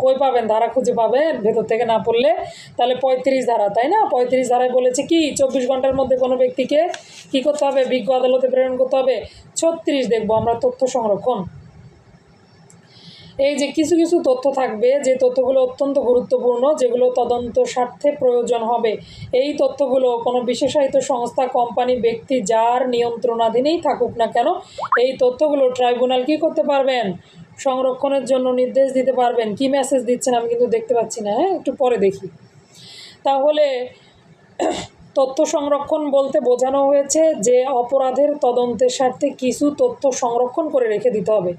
কই পাবেন, ধারা খুঁজে পাবেন ভেতর থেকে না পড়লে? তাহলে 35 ধারা, তাই না? 35 ধারায় বলেছে কি, 24 ঘন্টার মধ্যে কোনো ব্যক্তিকে কি করতে হবে, বিজ্ঞ আদালতে প্রেরণ করতে হবে। 36 দেখবো আমরা, তথ্য সংরক্ষণ। এই যে কিছু কিছু তথ্য থাকবে, যে তথ্যগুলো অত্যন্ত গুরুত্বপূর্ণ, যেগুলো তদন্ত স্বার্থে প্রয়োজন হবে। এই তথ্যগুলো কোনো বিশেষায়িত সংস্থা, কোম্পানি, ব্যক্তি যার নিয়ন্ত্রণাধীনেই থাকুক না কেন, এই তথ্যগুলো ট্রাইব্যুনাল কী করতে পারবেন, সংরক্ষণের জন্য নির্দেশ দিতে পারবেন। কি মেসেজ দিচ্ছেন আমি কিন্তু দেখতে পাচ্ছি না, হ্যাঁ, একটু পরে দেখি। তাহলে তথ্য সংরক্ষণ বলতে বোঝানো হয়েছে যে অপরাধের তদন্তের স্বার্থে কিছু তথ্য সংরক্ষণ করে রেখে দিতে হবে।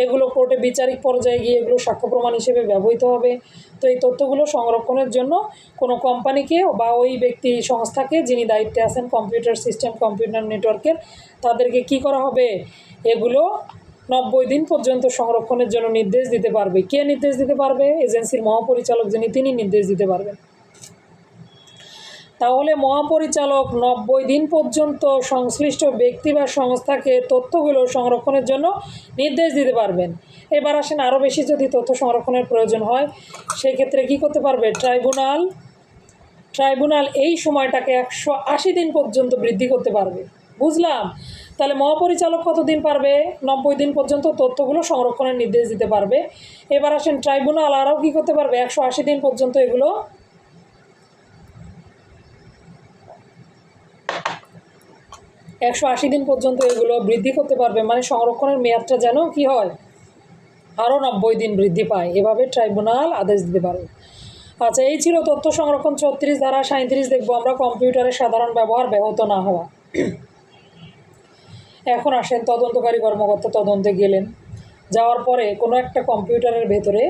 এগুলো কোর্টে বিচারিক পর্যায়ে গিয়ে এগুলো সাক্ষ্য প্রমাণ হিসেবে ব্যবহৃত হবে। তো এই তথ্যগুলো সংরক্ষণের জন্য কোনো কোম্পানিকে বা ওই ব্যক্তি সংস্থাকে যিনি দায়িত্বে আছেন কম্পিউটার সিস্টেম, কম্পিউটার নেটওয়ার্কের, তাদেরকে কি করা হবে, এগুলো 90 দিন পর্যন্ত সংরক্ষণের জন্য নির্দেশ দিতে পারবে। কে নির্দেশ দিতে পারবে? এজেন্সির মহাপরিচালক যিনি, তিনি নির্দেশ দিতে পারবেন। তাহলে মহাপরিচালক 90 দিন পর্যন্ত সংশ্লিষ্ট ব্যক্তি বা সংস্থাকে তথ্যগুলো সংরক্ষণের জন্য নির্দেশ দিতে পারবেন। এবার আসেন, আরও বেশি যদি তথ্য সংরক্ষণের প্রয়োজন হয় সেক্ষেত্রে কি করতে পারবে, ট্রাইব্যুনাল এই সময়টাকে 180 দিন পর্যন্ত বৃদ্ধি করতে পারবে। বুঝলাম? তাহলে মহাপরিচালক কতদিন পারবে, 90 দিন পর্যন্ত তথ্যগুলো সংরক্ষণের নির্দেশ দিতে পারবে। এবার আসেন, ট্রাইব্যুনাল আরও কী করতে পারবে, 180 দিন পর্যন্ত এগুলো বৃদ্ধি করতে পারবে। মানে সংরক্ষণের মেয়াদটা যেন কি হয়, আরও 90 দিন বৃদ্ধি পায়, এভাবে ট্রাইব্যুনাল আদেশ দিতে পারবে। আচ্ছা, এই ছিল তথ্য সংরক্ষণ। 36 ধারা। 37 দেখবো আমরা, কম্পিউটারের সাধারণ ব্যবহার ব্যাহত না হওয়া। এখন আসেন, তদন্তকারী কর্মকর্তা তদন্তে গেলেন, যাওয়ার পরে কোনো একটা কম্পিউটারের ভেতরে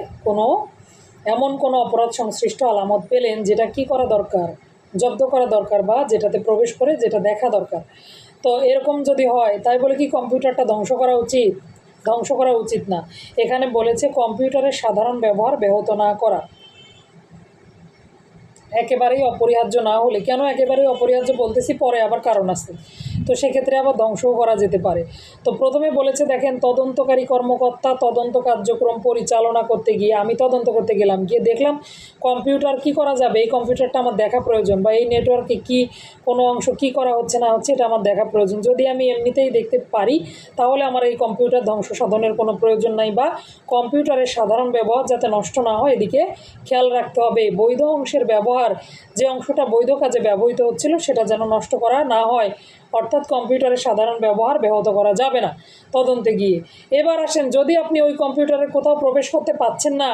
এমন কোনো অপরাধ সংশ্লিষ্ট আলামত পেলেন যেটা কি করা দরকার, জব্দ করা দরকার, বা যেটাতে প্রবেশ করে যেটা দেখা দরকার। তো এরকম যদি হয়, তাই বলে কি কম্পিউটারটা ধ্বংস করা উচিত? ধ্বংস করা উচিত না। এখানে বলেছে কম্পিউটারের সাধারণ ব্যবহার ব্যাহত না করা। একেবারেই অপরিহার্য না হলে, কেন একেবারেই অপরিহার্য বলতেছি, পরে আবার কারণ আছে, তো সেক্ষেত্রে আবার ধ্বংসও করা যেতে পারে। তো প্রথমে বলেছে, দেখেন, তদন্তকারী কর্মকর্তা তদন্ত কার্যক্রম পরিচালনা করতে গিয়ে, আমি তদন্ত করতে গেলাম, গিয়ে দেখলাম কম্পিউটার কি করা যাবে, এই কম্পিউটারটা আমার দেখা প্রয়োজন, বা এই নেটওয়ার্কে কি কোনো অংশ কি করা হচ্ছে না হচ্ছে, এটা আমার দেখা প্রয়োজন। যদি আমি এমনিতেই দেখতে পারি তাহলে আমার এই কম্পিউটার ধ্বংস সাধনের কোনো প্রয়োজন নাই, বা কম্পিউটারের সাধারণ ব্যবহার যাতে নষ্ট না হয় এদিকে খেয়াল রাখতে হবে। বৈধ অংশের ব্যবহার, যে অংশটা বৈধ কাজে ব্যবহৃত হচ্ছিল সেটা যেন নষ্ট করা না হয়, অর্থাৎ কম্পিউটারের সাধারণ ব্যবহার ব্যাহত করা যাবে না তদন্তে গিয়ে। এবার আসেন, যদি আপনি ওই কম্পিউটারে কোথাও প্রবেশ করতে পাচ্ছেন না,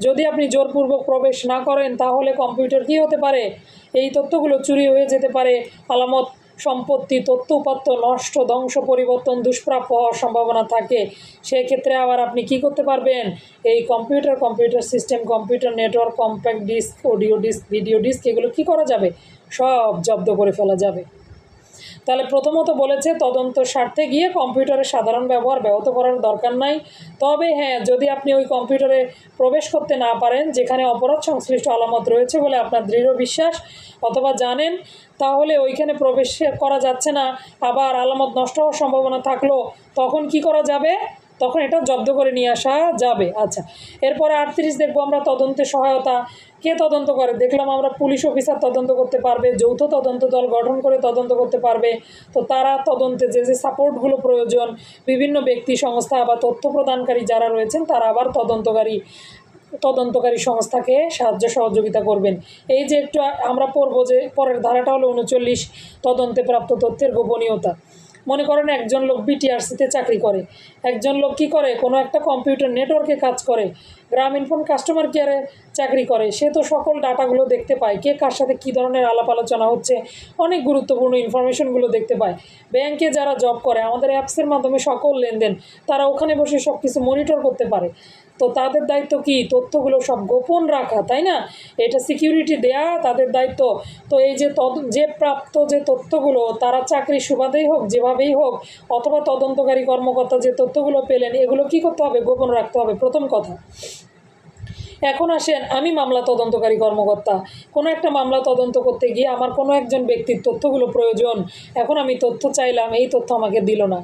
যদি আপনি জোরপূর্বক প্রবেশ না করেন, তাহলে কম্পিউটার কি হতে পারে, এই তথ্যগুলো চুরি হয়ে যেতে পারে, আলামত, সম্পত্তি, তথ্য উপাত্ত নষ্ট, ধ্বংস, পরিবর্তন, দুষ্প্রাপ্য হওয়ার সম্ভাবনা থাকে। সেক্ষেত্রে আবার আপনি কি করতে পারবেন, এই computer system, computer network, compact disc, audio disc, video disc, এগুলো কি করা যাবে, সব জব্দ করে ফেলা যাবে। তাহলে প্রথমত বলেছে তদন্ত স্বার্থে গিয়ে কম্পিউটারের সাধারণ ব্যবহার ব্যাহত করার দরকার নাই। তবে হ্যাঁ, যদি আপনি ওই কম্পিউটারে প্রবেশ করতে না পারেন যেখানে অপরাধ সংশ্লিষ্ট আলামত রয়েছে বলে আপনার দৃঢ় বিশ্বাস অথবা জানেন, তাহলে ওইখানে প্রবেশ করা যাচ্ছে না, আবার আলামত নষ্ট হওয়ার সম্ভাবনা থাকলো, তখন কি করা যাবে? তখন এটা জব্দ করে নিয়ে আসা যাবে। আচ্ছা, এরপরে 38 দেখবো আমরা তদন্তে সহায়তা। কে তদন্ত করে? দেখলাম আমরা পুলিশ অফিসার তদন্ত করতে পারবে, যৌথ তদন্ত দল গঠন করে তদন্ত করতে পারবে। তো তারা তদন্তে যে যে সাপোর্টগুলো প্রয়োজন, বিভিন্ন ব্যক্তি সংস্থা বা তথ্য প্রদানকারী যারা রয়েছেন তারা আবার তদন্তকারী সংস্থাকে সাহায্য সহযোগিতা করবেন। এই যে একটু আমরা পড়বো যে পরের ধারাটা হলো 39, তদন্তে প্রাপ্ত তথ্যের গোপনীয়তা। মনে করেন একজন লোক বিটিআরসিতে চাকরি করে, একজন লোক কী করে, কোনো একটা কম্পিউটার নেটওয়ার্কে কাজ করে, গ্রামীণফোন কাস্টমার কেয়ারে চাকরি করে, সে তো সকল ডাটাগুলো দেখতে পায়, কে কার সাথে কী ধরনের আলাপ আলোচনা হচ্ছে, অনেক গুরুত্বপূর্ণ ইনফরমেশনগুলো দেখতে পায়। ব্যাংকে যারা জব করে আমাদের অ্যাপসের মাধ্যমে সকল লেনদেন তারা ওখানে বসে সব কিছু মনিটর করতে পারে। তো তাদের দায়িত্ব কি? তথ্যগুলো সব গোপন রাখা, তাই না? এটা সিকিউরিটি দেয়া তাদের দায়িত্ব। তো এই যে প্রাপ্ত যে তথ্যগুলো তারা চাকরির সুবাদেই হোক যেভাবেই হোক অথবা তদন্তকারী কর্মকর্তা যে তথ্যগুলো পেলেন এগুলো কি করতে হবে? গোপন রাখতে হবে, প্রথম কথা। এখন আসেন, আমি মামলা তদন্তকারী কর্মকর্তা, কোনো একটা মামলা তদন্ত করতে গিয়ে আমার কোনো একজন ব্যক্তির তথ্যগুলো প্রয়োজন, এখন আমি তথ্য চাইলাম, এই তথ্য আমাকে দিল না,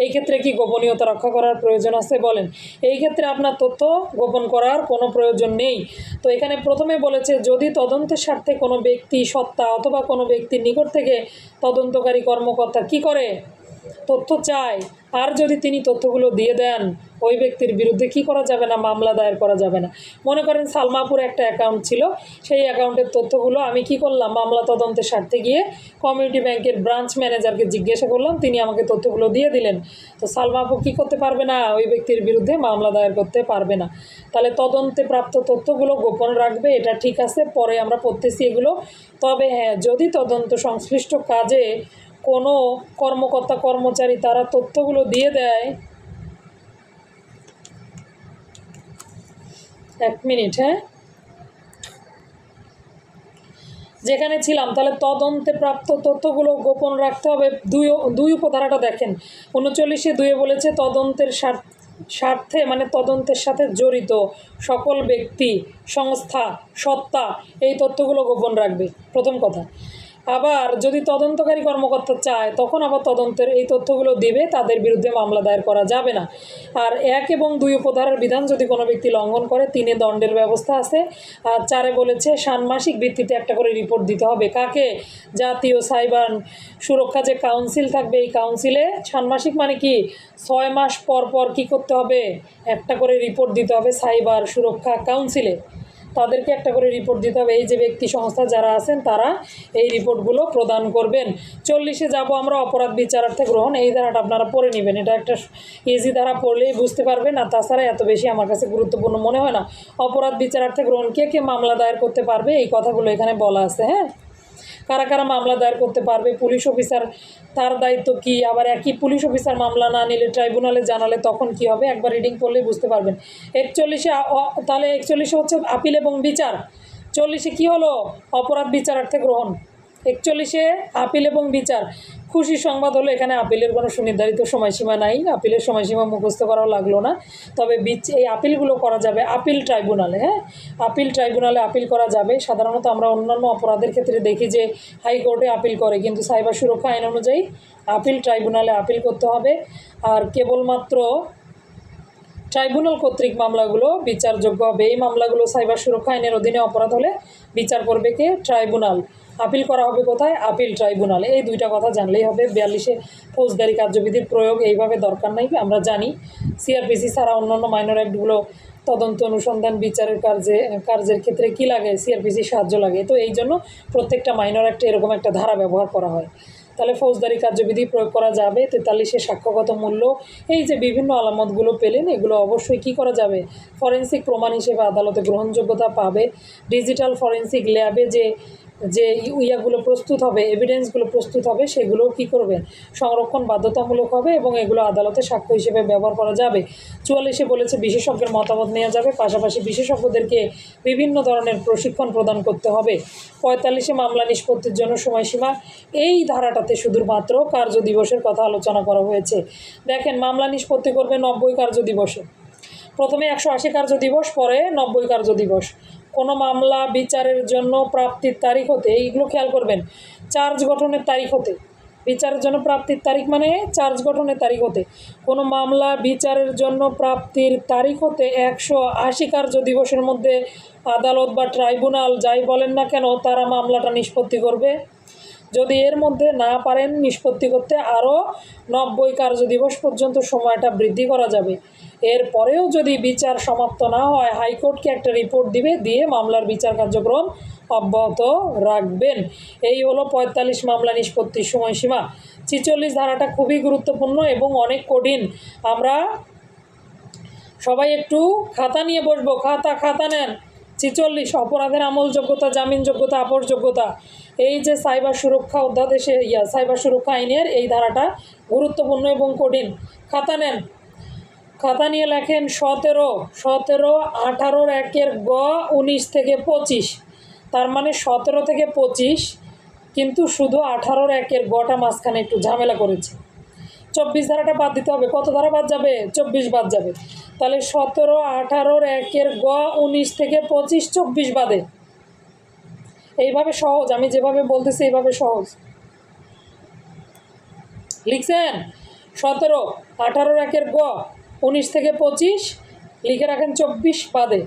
এই ক্ষেত্রে কি গোপনীয়তা রক্ষা করার প্রয়োজন আছে? বলেন। এই ক্ষেত্রে আপনার তথ্য গোপন করার কোনো প্রয়োজন নেই। তো এখানে প্রথমে বলেছে যদি তদন্তের স্বার্থে কোনো ব্যক্তি সত্তা অথবা কোনো ব্যক্তির নিকট থেকে তদন্তকারী কর্মকর্তা কি করে? তথ্য চায়, আর যদি তিনি তথ্যগুলো দিয়ে দেন ওই ব্যক্তির বিরুদ্ধে কি করা যাবে না? মামলা দায়ের করা যাবে না। মনে করেন সালমাপুর একটা অ্যাকাউন্ট ছিল, সেই অ্যাকাউন্টের তথ্যগুলো আমি কি করলাম? মামলা তদন্তের স্বার্থে গিয়ে কমিউনিটি ব্যাংকের ব্রাঞ্চ ম্যানেজারকে জিজ্ঞাসা করলাম, তিনি আমাকে তথ্যগুলো দিয়ে দিলেন। তো সালমাপু কী করতে পারবে না? ওই ব্যক্তির বিরুদ্ধে মামলা দায়ের করতে পারবে না। তাহলে তদন্তে প্রাপ্ত তথ্যগুলো গোপন রাখবে, এটা ঠিক আছে, পরে আমরা পড়তেছি এগুলো। তবে হ্যাঁ, যদি তদন্ত সংশ্লিষ্ট কাজে কোনো কর্মকর্তা কর্মচারী তারা তথ্যগুলো দিয়ে দেয়, এক মিনিট, হ্যাঁ, যেখানে ছিলাম, তাহলে তদন্তে প্রাপ্ত তথ্যগুলো গোপন রাখতে হবে। দুই উপধারাটা দেখেন, 39-2 বলেছে তদন্তের স্বার্থে মানে তদন্তের সাথে জড়িত সকল ব্যক্তি সংস্থা সত্তা এই তথ্যগুলো গোপন রাখবে, প্রথম কথা। আবার যদি তদন্তকারী কর্মকর্তা চায় তখন আবার তদন্তের এই তথ্যগুলো দিবে, তাদের বিরুদ্ধে মামলা দায়ের করা যাবে না। আর 1 এবং 2 উপধারার বিধান যদি কোনো ব্যক্তি লঙ্ঘন করে 3 দণ্ডের ব্যবস্থা আছে। আর 4 বলেছে ষান্মাসিক ভিত্তিতে একটা করে রিপোর্ট দিতে হবে। কাকে? জাতীয় সাইবার সুরক্ষা যে কাউন্সিল থাকবে, এই কাউন্সিলে ষান্মাসিক মানে কি 6 মাস পর পর কী করতে হবে? একটা করে রিপোর্ট দিতে হবে সাইবার সুরক্ষা কাউন্সিলে, তাদেরকে একটা করে রিপোর্ট দিতে হবে। এই যে ব্যক্তি সংস্থা যারা আছেন তারা এই রিপোর্টগুলো প্রদান করবেন। 40 যাব আমরা, অপরাধ বিচারার্থে গ্রহণ। এই ধারাটা আপনারা পড়ে নেবেন, এটা একটা ইজি ধারা, পড়লেই বুঝতে পারবেন। আর তাছাড়া এত বেশি আমার কাছে গুরুত্বপূর্ণ মনে হয় না। অপরাধ বিচারার্থে গ্রহণ কে কে মামলা দায়ের করতে পারবে এই কথাগুলো এখানে বলা আছে। হ্যাঁ, কারা কারা মামলা দায়ের করতে পারবে, পুলিশ অফিসার তার দায়িত্ব কি, আবার একই পুলিশ অফিসার মামলা না নিলে ট্রাইব্যুনালে জানালে তখন কি হবে, একবার রিডিং করলেই বুঝতে পারবেন। 41-এ তাহলে 41-এ হচ্ছে আপিল এবং বিচার, 40-এ কী হলো? অপরাধ বিচারার্থে গ্রহণ, 41-এ আপিল এবং বিচার। খুশির সংবাদ হলো এখানে আপিলের কোনো সুনির্ধারিত সময়সীমা নাই, আপিলের সময়সীমা মুখস্থ করাও লাগলো না। তবে এই আপিলগুলো করা যাবে আপিল ট্রাইব্যুনালে। হ্যাঁ, আপিল ট্রাইব্যুনালে আপিল করা যাবে। সাধারণত আমরা অন্যান্য অপরাধের ক্ষেত্রে দেখি যে হাইকোর্টে আপিল করে, কিন্তু সাইবার সুরক্ষা আইন অনুযায়ী আপিল ট্রাইব্যুনালে আপিল করতে হবে। আর কেবলমাত্র ট্রাইব্যুনাল কর্তৃক মামলাগুলো বিচারযোগ্য হবে। এই মামলাগুলো সাইবার সুরক্ষা আইনের অধীনে অপরাধ হলে বিচার করবে কে? ট্রাইব্যুনাল। আপিল করা হবে কোথায়? আপিল ট্রাইব্যুনালে। এই দুইটা কথা জানলেই হবে। 42-এ ফৌজদারি কার্যবিধির প্রয়োগ এইভাবে দরকার নাই, আমরা জানি। সিআরপিসি ছাড়া অন্যান্য মাইনর অ্যাক্টগুলো তদন্ত অনুসন্ধান বিচারের কার্যের ক্ষেত্রে কী লাগে? সিআরপিসি সাহায্য লাগে। তো এই জন্য প্রত্যেকটা মাইনর অ্যাক্টে এরকম একটা ধারা ব্যবহার করা হয়। তাহলে ফৌজদারি কার্যবিধি প্রয়োগ করা যাবে। 43-এ সাক্ষ্যগত মূল্য। এই যে বিভিন্ন আলামতগুলো পেলেন এগুলো অবশ্যই কী করা যাবে? ফরেন্সিক প্রমাণ হিসেবে আদালতে গ্রহণযোগ্যতা পাবে। ডিজিটাল ফরেন্সিক ল্যাবে যে যে ইয়াগুলো প্রস্তুত হবে, এভিডেন্সগুলো প্রস্তুত হবে, সেগুলো কী করবেন, সংরক্ষণ বাধ্যতামূলক হবে এবং এগুলো আদালতে সাক্ষ্য হিসেবে ব্যবহার করা যাবে। 44-এ বলেছে বিশেষজ্ঞের মতামত নেওয়া যাবে, পাশাপাশি বিশেষজ্ঞদেরকে বিভিন্ন ধরনের প্রশিক্ষণ প্রদান করতে হবে। 45-এ মামলা নিষ্পত্তির জন্য সময়সীমা, এই ধারাটাতে শুধুমাত্র কার্য দিবসের কথা আলোচনা করা হয়েছে। দেখেন, মামলা নিষ্পত্তি করবে 90 কার্য দিবসে, প্রথমে 180 কার্য দিবস, পরে 90 কার্য দিবস। কোনো মামলা বিচারের জন্য প্রাপ্তির তারিখ হতে, এইগুলো খেয়াল করবেন, চার্জ গঠনের তারিখ হতে, বিচারের জন্য প্রাপ্তির তারিখ মানে চার্জ গঠনের তারিখ হতে, কোনো মামলা বিচারের জন্য প্রাপ্তির তারিখ হতে 180 কার্য দিবসের মধ্যে আদালত বা ট্রাইব্যুনাল যাই বলেন না কেন তারা মামলাটা নিষ্পত্তি করবে। যদি এর মধ্যে না পারেন নিষ্পত্তি করতে, আরও 90 কার্য দিবস পর্যন্ত সময়টা বৃদ্ধি করা যাবে। এরপরেও যদি বিচার সমাপ্ত না হয়, হাইকোর্টকে একটা রিপোর্ট দিবে, দিয়ে মামলার বিচার কার্যক্রম অব্যাহত রাখবেন। এই হলো 45 মামলা নিষ্পত্তির সময়সীমা। 46 ধারাটা খুবই গুরুত্বপূর্ণ এবং অনেক কঠিন। আমরা সবাই একটু খাতা নিয়ে বসবো, খাতা নেন। 46 অপরাধের আমলযোগ্যতা, জামিনযোগ্যতা, আপোষযোগ্যতা। এই যে সাইবার সুরক্ষা অধ্যাদেশে সাইবার সুরক্ষা আইনের এই ধারাটা গুরুত্বপূর্ণ এবং কঠিন। খাতা নেন, খাতা নিয়ে লেখেন 17, 18-র 1-এর গ 19 থেকে 25, তার মানে 17 থেকে 25, কিন্তু শুধু 18-র 1-এর গটা মাঝখানে একটু ঝামেলা করেছে। 24 ধারাটা বাদ দিতে হবে। কত ধারা বাদ যাবে? 24 বাদ যাবে। তাহলে 17, 18-র 1-এর গ 19 থেকে 25, 24 বাদে। এইভাবে সহজ, আমি যেভাবে বলতেছি এইভাবে সহজ। লিখছেন? 17, 18-র 1-এর গ 19 থেকে 25, লিখে রাখেন 24 বাদে।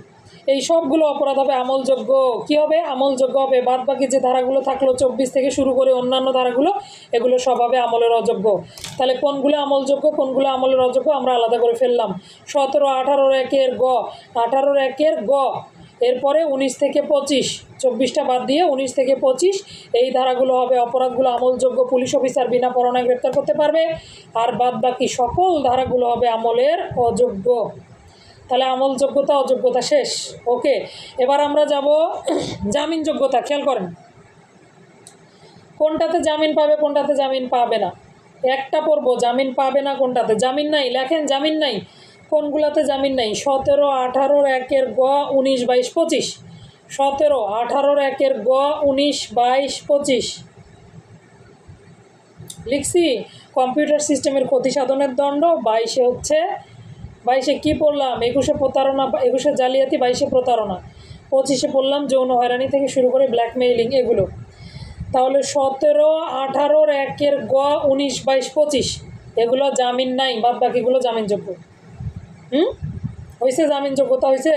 এই সবগুলো অপরাধ হবে আমলযোগ্য। কী হবে? আমলযোগ্য হবে। বাদ বাকি যে ধারাগুলো থাকলো 24 থেকে শুরু করে অন্যান্য ধারাগুলো, এগুলো সব হবে আমলের অযোগ্য। তাহলে কোনগুলো আমলযোগ্য, কোনগুলো আমলের অযোগ্য আমরা আলাদা করে ফেললাম। 17, 18-র 1-এর গ, 18-র 1-এর গ, এরপরে 19 থেকে 25, 24টা বাদ দিয়ে 19 থেকে 25, এই ধারাগুলো হবে অপরাধগুলো আমলযোগ্য। পুলিশ অফিসার বিনা পরোয়ানায় গ্রেপ্তার করতে পারবে। আর বাদ বাকি সকল ধারাগুলো হবে আমলের অযোগ্য। তাহলে আমলযোগ্যতা, অযোগ্যতা শেষ। ওকে, এবার আমরা যাব জামিনযোগ্যতা। খেয়াল করেন, কোনটাতে জামিন পাবে, কোনটাতে জামিন পাবে না। একটা পড়ব, জামিন পাবে না কোনটাতে। জামিন নাই, লেখেন জামিন নাই। কোনগুলোতে জামিন নাই? 17, 18-র 1-এর গ 19, 22, 25। 17, 18-র 1-এর গ 19, 22, 25 লিখছি। কম্পিউটার সিস্টেমের ক্ষতি সাধনের দণ্ড। 22-এ হচ্ছে, 22-এ কী পড়লাম? 21-এ প্রতারণা, 21-এ জালিয়াতি, 22-এ প্রতারণা, 25-এ পড়লাম যৌন হয়রানি থেকে শুরু করে ব্ল্যাকমেইলিং, এগুলো। তাহলে 17, 18-র 1-এর গ 19, 22, 25 এগুলো জামিন নাই, বাদ বাকিগুলো জামিনযোগ্য। হয়েছে? জামিনযোগ্যতা হয়েছে।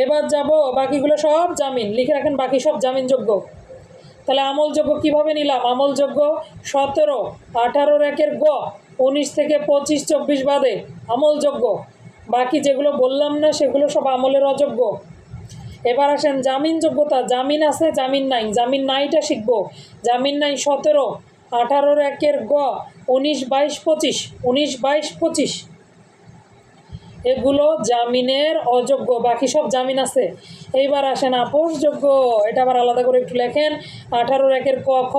এবার যাব, বাকিগুলো সব জামিন, লিখে রাখেন বাকি সব জামিনযোগ্য। তাহলে আমলযোগ্য কীভাবে নিলাম? আমলযোগ্য 17, 18-র 1-এর গ 19 থেকে 25, 24 বাদে আমলযোগ্য। বাকি যেগুলো বললাম না সেগুলো সব আমলের অযোগ্য। এবার আসেন জামিনযোগ্যতা। জামিন আছে, জামিন নাই। জামিন নাইটা শিখব। জামিন নাই 17, 18-র 1-এর গ 19, 22, 25, 19, 22, 25 এগুলো জামিনের অযোগ্য, বাকি সব জামিন আছে। এইবার আসেন আপোষযোগ্য। এটা আবার আলাদা করে একটু লেখেন। 18-র 1-এর ক, খ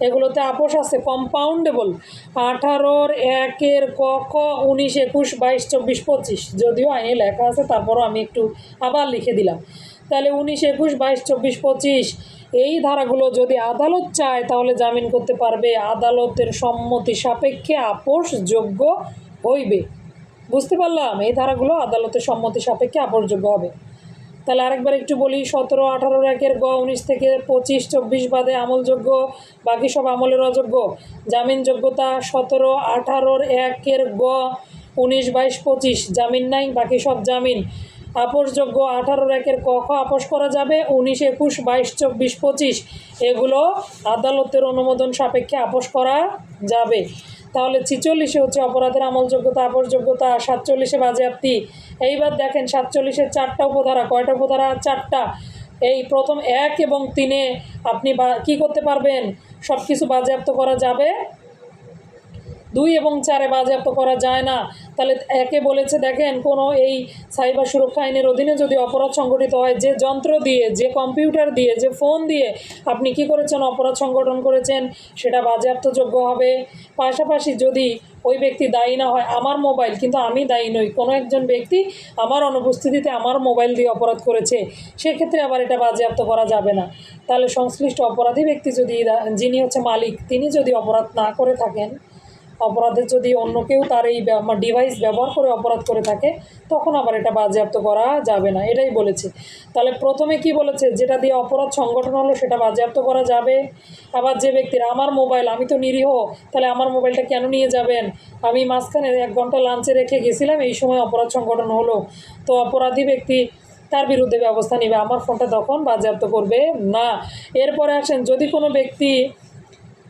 এগুলোতে আপোষ আছে, কম্পাউন্ডেবল। 18-র 1-এর ক, খ, 19, 21, 22, 24, 25 যদিও আইনে লেখা আছে, তারপরও আমি একটু আবার লিখে দিলাম। তাহলে 19, 21, 22, 24, 25 এই ধারাগুলো যদি আদালত চায় তাহলে জামিন করতে পারবে। আদালতের সম্মতি সাপেক্ষে আপোষযোগ্য হইবে। বুঝতে পারলাম? এই ধারাগুলো আদালতের সম্মতি সাপেক্ষে আপোষযোগ্য হবে। তাহলে আরেকবার একটু বলি। 17, 18-র 1-এর গ 19 থেকে 25, 24 বাদে আমলযোগ্য, বাকি সব আমলের অযোগ্য। জামিনযোগ্যতা 17, 18-র 1-এর গ 19, 22, 25 জামিন নাই, বাকি সব জামিন। আপোষযোগ্য 18-র 1-এর ক, খ আপোষ করা যাবে। 19, 21, 22, 24, 25 এগুলো আদালতের অনুমোদন সাপেক্ষে আপোষ করা যাবে। তাহলে 46-এ হচ্ছে অপরাধের আমলযোগ্যতা, আপোষযোগ্যতা। 47-এ বাজেয়াপ্তি। এইবার দেখেন 47-এর 4টা উপধারা। কয়টা উপধারা? 4টা। এই প্রথম 1 এবং 3-এ আপনি কী করতে পারবেন? সব কিছু বাজেয়াপ্ত করা যাবে। 2 এবং 4-এ বাজেয়াপ্ত করা যায় না। তাহলে একে বলেছে দেখেন কোনো এই সাইবার সুরক্ষা আইনের অধীনে যদি অপরাধ সংগঠিত হয়, যে যন্ত্র দিয়ে, যে কম্পিউটার দিয়ে, যে ফোন দিয়ে আপনি কি করেছেন, অপরাধ সংগঠন করেছেন, সেটা বাজেয়াপ্তযোগ্য হবে। পাশাপাশি যদি ওই ব্যক্তি দায়ী না হয়, আমার মোবাইল, কিন্তু আমি দায়ী নই, কোনো একজন ব্যক্তি আমার অনুপস্থিতিতে আমার মোবাইল দিয়ে অপরাধ করেছে, সেক্ষেত্রে আবার এটা বাজেয়াপ্ত করা যাবে না। তাহলে সংশ্লিষ্ট অপরাধী ব্যক্তি যদি, যিনি হচ্ছে মালিক, তিনি যদি অপরাধ না করে থাকেন, অপরাধের যদি অন্য কেউ তার এই ডিভাইস ব্যবহার করে অপরাধ করে থাকে, তখন আবার এটা বাজেয়াপ্ত করা যাবে না, এটাই বলেছে। তাহলে প্রথমে কি বলেছে, যেটা দিয়ে অপরাধ সংগঠন হলো সেটা বাজেয়াপ্ত করা যাবে। আবার যে ব্যক্তির, আমার মোবাইল, আমি তো নিরীহ, তাহলে আমার মোবাইলটা কেন নিয়ে যাবেন, আমি মাঝখানে 1 ঘন্টা লাঞ্চে রেখে গেছিলাম, এই সময় অপরাধ সংগঠন হলো, তো অপরাধী ব্যক্তি তার বিরুদ্ধে ব্যবস্থা নেবে, আমার ফোনটা তখন বাজেয়াপ্ত করবে না। এরপরে আসেন, যদি কোনো ব্যক্তি,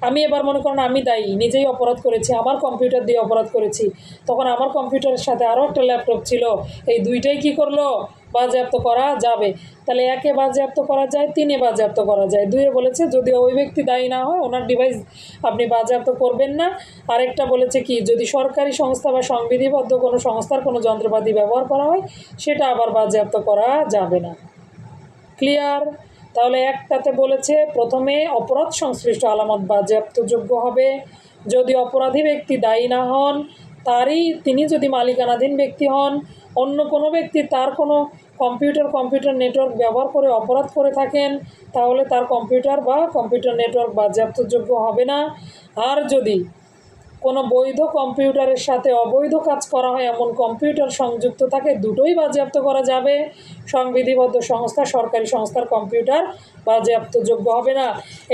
আমি এবার মনে করেন আমি দায়ী, নিজেই অপরাধ করেছি, আমার কম্পিউটার দিয়ে অপরাধ করেছি, তখন আমার কম্পিউটারের সাথে আরও একটা ল্যাপটপ ছিল, এই দুইটাই কি করলো, বাজেয়াপ্ত করা যাবে। তাহলে 1-এ বাজেয়াপ্ত করা যায়, 3-এ বাজেয়াপ্ত করা যায়। 2-এ বলেছে যদি ওই ব্যক্তি দায়ী না হয়, ওনার ডিভাইস আপনি বাজেয়াপ্ত করবেন না। আরেকটা বলেছে কি, যদি সরকারি সংস্থা বা সংবিধিবদ্ধ কোনো সংস্থার কোনো যন্ত্রপাতি ব্যবহার করা হয়, সেটা আবার বাজেয়াপ্ত করা যাবে না। ক্লিয়ার? তাহলে একটাতে বলেছে প্রথমে অপরাধ সংশ্লিষ্ট আলামত বাজেয়াপ্তযোগ্য হবে যদি অপরাধী ব্যক্তি দায়ী না হন, তিনি যদি মালিকানাধীন ব্যক্তি হন, অন্য কোনো ব্যক্তি তার কোনো কম্পিউটার নেটওয়ার্ক ব্যবহার করে অপরাধ করে থাকেন, তাহলে তার কম্পিউটার নেটওয়ার্ক বাজেয়াপ্তযোগ্য হবে না। আর যদি কোনো বৈধ কম্পিউটারের সাথে অবৈধ কাজ করা হয় এমন কম্পিউটার সংযুক্ত থাকে, দুটোই বাজেয়াপ্ত করা যাবে। সংবিধিবদ্ধ সংস্থা, সরকারি সংস্থার কম্পিউটার বাজেয়াপ্তযোগ্য হবে না।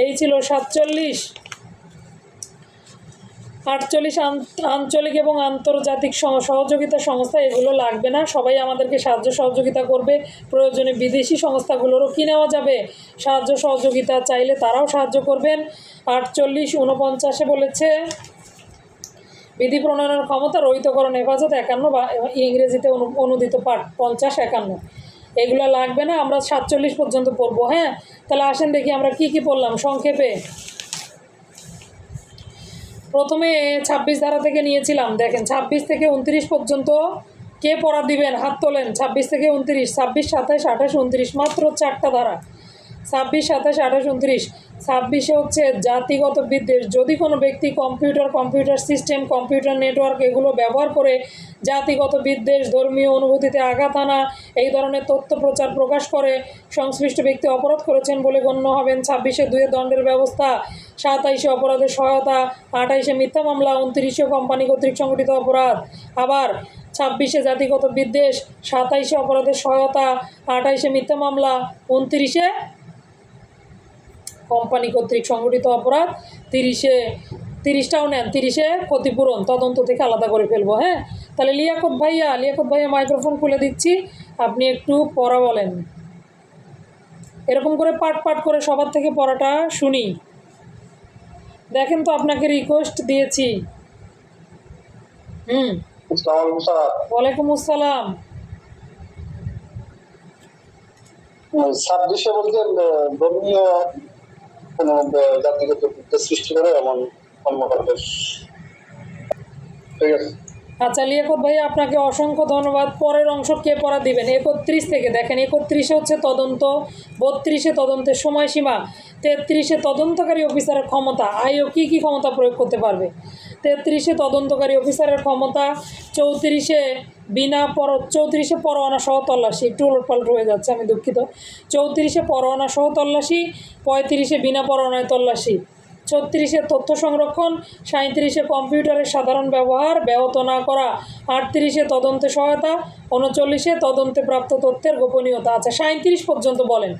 এই ছিল 47। 48 আঞ্চলিক এবং আন্তর্জাতিক সহযোগিতা সংস্থা, এগুলো লাগবে না, সবাই আমাদেরকে সাহায্য সহযোগিতা করবে। প্রয়োজনে বিদেশি সংস্থাগুলোরও কি নেওয়া যাবে, সাহায্য সহযোগিতা চাইলে তারাও সাহায্য করবেন। 48 49-এ বলেছে বিধি প্রণয়নের ক্ষমতা, রহিতকরণ, হেফাজত 51 বা ইংরেজিতে অনুদিত পাঠ 50 51, এগুলো লাগবে না, আমরা 47 পর্যন্ত পড়বো। হ্যাঁ, তাহলে আসেন দেখি আমরা কি কি পড়লাম সংক্ষেপে। প্রথমে 26 ধারা থেকে নিয়েছিলাম, দেখেন 26 থেকে 29 পর্যন্ত কে পড়া দিবেন, হাত তোলেন। 26 থেকে 29, 26, 27, 28, 29, মাত্র 4টা ধারা। 26, 27, 28, 29। 26-এ হচ্ছে জাতিগত বিদ্বেষ, যদি কোনো ব্যক্তি কম্পিউটার সিস্টেম, কম্পিউটার নেটওয়ার্ক এগুলো ব্যবহার করে জাতিগত বিদ্বেষ, ধর্মীয় অনুভূতিতে আঘাত আনা, এই ধরনের তথ্য প্রকাশ করে, সংশ্লিষ্ট ব্যক্তি অপরাধ করেছেন বলে গণ্য হবেন। 26-এ 2 দণ্ডের ব্যবস্থা, 27-এ অপরাধের সহায়তা, 28-এ মিথ্যা মামলা, 29-এ কোম্পানি কর্তৃক সংগঠিত অপরাধ। আবার 26-এ জাতিগত বিদ্বেষ, 27-এ অপরাধের সহায়তা, 28-এ মিথ্যা মামলা, 29-এ কোম্পানি কর্তৃক সংগঠিত অপরাধ, 30টাও নেন, 30-এ ক্ষতিপূরণ, তদন্ত থেকে আলাদা করে ফেলবো। হ্যাঁ, তাহলে লিয়াকত ভাইয়া মাইক্রোফোন খুলে দিচ্ছি, আপনি একটু পড়া বলেন, এরকম করে পাট করে সবার থেকে পড়াটা শুনি। দেখেন তো আপনাকে রিকোয়েস্ট দিয়েছি। ওয়ালাইকুম আসসালাম। 26-এ বলতে ধর্মীয় কোনো জাতিগত সৃষ্টি করে এমন কর্মকাণ্ড। ঠিক আছে, আচ্ছা লিয়াকত ভাই, আপনাকে অসংখ্য ধন্যবাদ। পরের অংশ কে পড়া দিবেন? 31 থেকে দেখেন, 31-এ হচ্ছে তদন্ত, 32-এ তদন্তের সময়সীমা, 33-এ তদন্তকারী অফিসারের ক্ষমতা, আইও কী কী ক্ষমতা প্রয়োগ করতে পারবে। 33-এ তদন্তকারী অফিসারের ক্ষমতা, 34-এ পরোয়ানা সহ তল্লাশি, একটু উলটপালট হয়ে যাচ্ছে, আমি দুঃখিত। 34-এ পরোয়ানা সহ তল্লাশি, 35-এ বিনা পরোয়ানায় তল্লাশি, 36-এ তথ্য সংরক্ষণ, 37-এ কম্পিউটারের সাধারণ ব্যবহার ব্যাহত না করা, 38-এ তদন্তে সহায়তা, 39-এ তদন্তে প্রাপ্ত তথ্যের গোপনীয়তা। আচ্ছা 37 পর্যন্ত বলেন,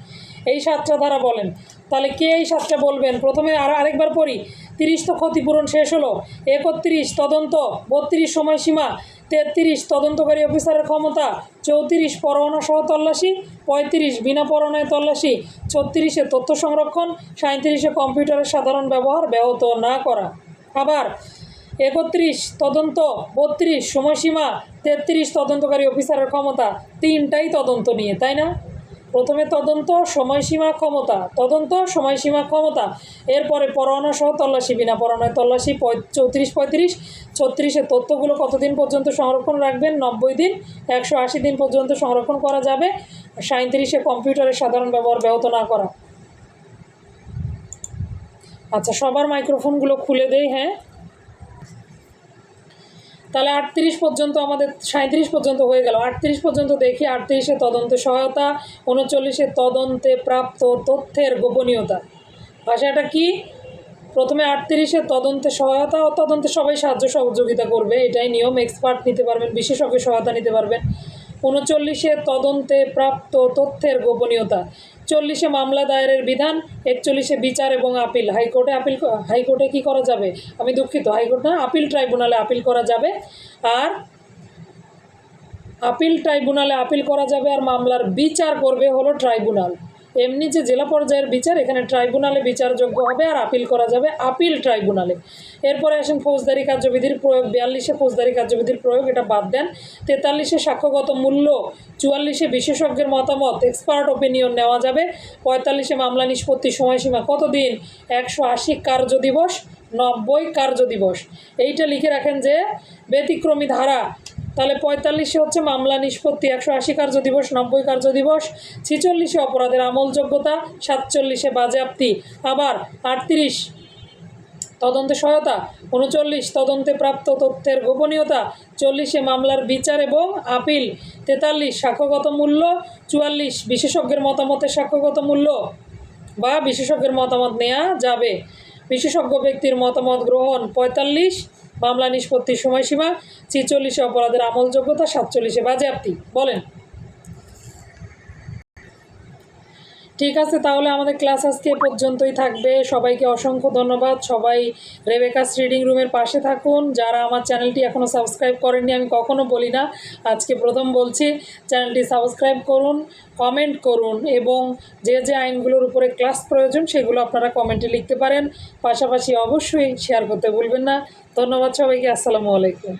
এই 7টা ধারা বলেন। তাহলে কে এই 7টা বলবেন? প্রথমে আরেকবার পড়ি। 30 তো ক্ষতিপূরণ শেষ হলো, 31 তদন্ত, 32 সময়সীমা, 33 তদন্তকারী অফিসারের ক্ষমতা, 34 পরোয়ানা সহ তল্লাশি, 35 বিনা পরোয়ানায় তল্লাশি, 36-এ তথ্য সংরক্ষণ, 37-এ কম্পিউটারের সাধারণ ব্যবহার ব্যাহত না করা। আবার 31 তদন্ত, 32 সময়সীমা, 33 তদন্তকারী অফিসারের ক্ষমতা, 3টাই তদন্ত নিয়ে, তাই না? প্রথমে তদন্ত, সময়সীমা, ক্ষমতা, তদন্ত, সময়সীমা, ক্ষমতা, এরপরে পরোয়ানা সহ তল্লাশি, বিনা পরোয়ানায় তল্লাশি 34-35, 36-এ তথ্যগুলো কতদিন পর্যন্ত সংরক্ষণ রাখবেন? 90 দিন, 180 দিন পর্যন্ত সংরক্ষণ করা যাবে। 37-এ কম্পিউটারের সাধারণ ব্যবহার ব্যাহত না করা। আচ্ছা, সবার মাইক্রোফোনগুলো খুলে দেই। হ্যাঁ, তাহলে 38 পর্যন্ত আমাদের 37 পর্যন্ত হয়ে গেল। 38 পর্যন্ত দেখি। 38-এ তদন্তে সহায়তা, 39-এ তদন্তে প্রাপ্ত তথ্যের গোপনীয়তা। ভাষাটা কি? প্রথমে 38-এ তদন্তে সহায়তা ও তদন্তে সবাই সাহায্য সহযোগিতা করবে, এটাই নিয়ম। এক্সপার্ট নিতে পারবেন, বিশেষজ্ঞ সহায়তা নিতে পারবেন। 39-এ তদন্তে প্রাপ্ত তথ্যের গোপনীয়তা। 40-এ মামলা দায়েরের বিধান। 41-এ বিচার এবং আপিল। হাইকোর্টে কি করা যাবে? আমি দুঃখিত, হাইকোর্ট না, আপিল ট্রাইব্যুনালে আপিল করা যাবে। আর আপিল ট্রাইব্যুনালে আপিল করা যাবে, আর মামলার বিচার করবে হলো ট্রাইব্যুনাল। এমনি যে জেলা পর্যায়ের বিচার, এখানে ট্রাইব্যুনালে বিচারযোগ্য হবে, আর আপিল করা যাবে আপিল ট্রাইব্যুনালে। এরপরে আসেন ফৌজদারি কার্যবিধির প্রয়োগ। 42-এ ফৌজদারি কার্যবিধির প্রয়োগ, এটা বাদ দেন। 43-এ সাক্ষ্যগত মূল্য। 44-এ বিশেষজ্ঞের মতামত, এক্সপার্ট ওপিনিয়ন নেওয়া যাবে। 45-এ মামলা নিষ্পত্তির সময়সীমা কতদিন? 180 কার্যদিবস, 90 কার্যদিবস। এইটা লিখে রাখেন যে ব্যতিক্রমী ধারা। তাহলে 45-এ হচ্ছে মামলা নিষ্পত্তি, 180 কার্যদিবস, 90 কার্যদিবস। 46-এ অপরাধের আমলযোগ্যতা, 47-এ বাজেয়াপ্তি। আবার 38 তদন্তে সহায়তা, 39 তদন্তে প্রাপ্ত তথ্যের গোপনীয়তা, 40-এ মামলার বিচার এবং আপিল, 43 সাক্ষ্যগত মূল্য, 44 বিশেষজ্ঞের মতামতের সাক্ষ্যগত মূল্য বা বিশেষজ্ঞের মতামত নেওয়া যাবে। বিশেষজ্ঞ ব্যক্তির মতামত গ্রহণ। 45 মামলা নিষ্পত্তির সময়সীমা। 46-এ অপরাধের আমলযোগ্যতা, 47-এ বাজেয়াপ্তি। বলেন। ঠিক আছে, তাহলে আমাদের ক্লাস আজকে এ পর্যন্তই থাকবে। সবাইকে অসংখ্য ধন্যবাদ। সবাই রেবেকাস রিডিং রুমের পাশে থাকুন। যারা আমার চ্যানেলটি এখনও সাবস্ক্রাইব করেননি, আমি কখনো বলি না, আজকে প্রথম বলছি, চ্যানেলটি সাবস্ক্রাইব করুন, কমেন্ট করুন, এবং যে যে আইনগুলোর উপরে ক্লাস প্রয়োজন সেগুলো আপনারা কমেন্টে লিখতে পারেন। পাশাপাশি অবশ্যই শেয়ার করতে ভুলবেন না। ধন্যবাদ সবাইকে। আসসালামু আলাইকুম।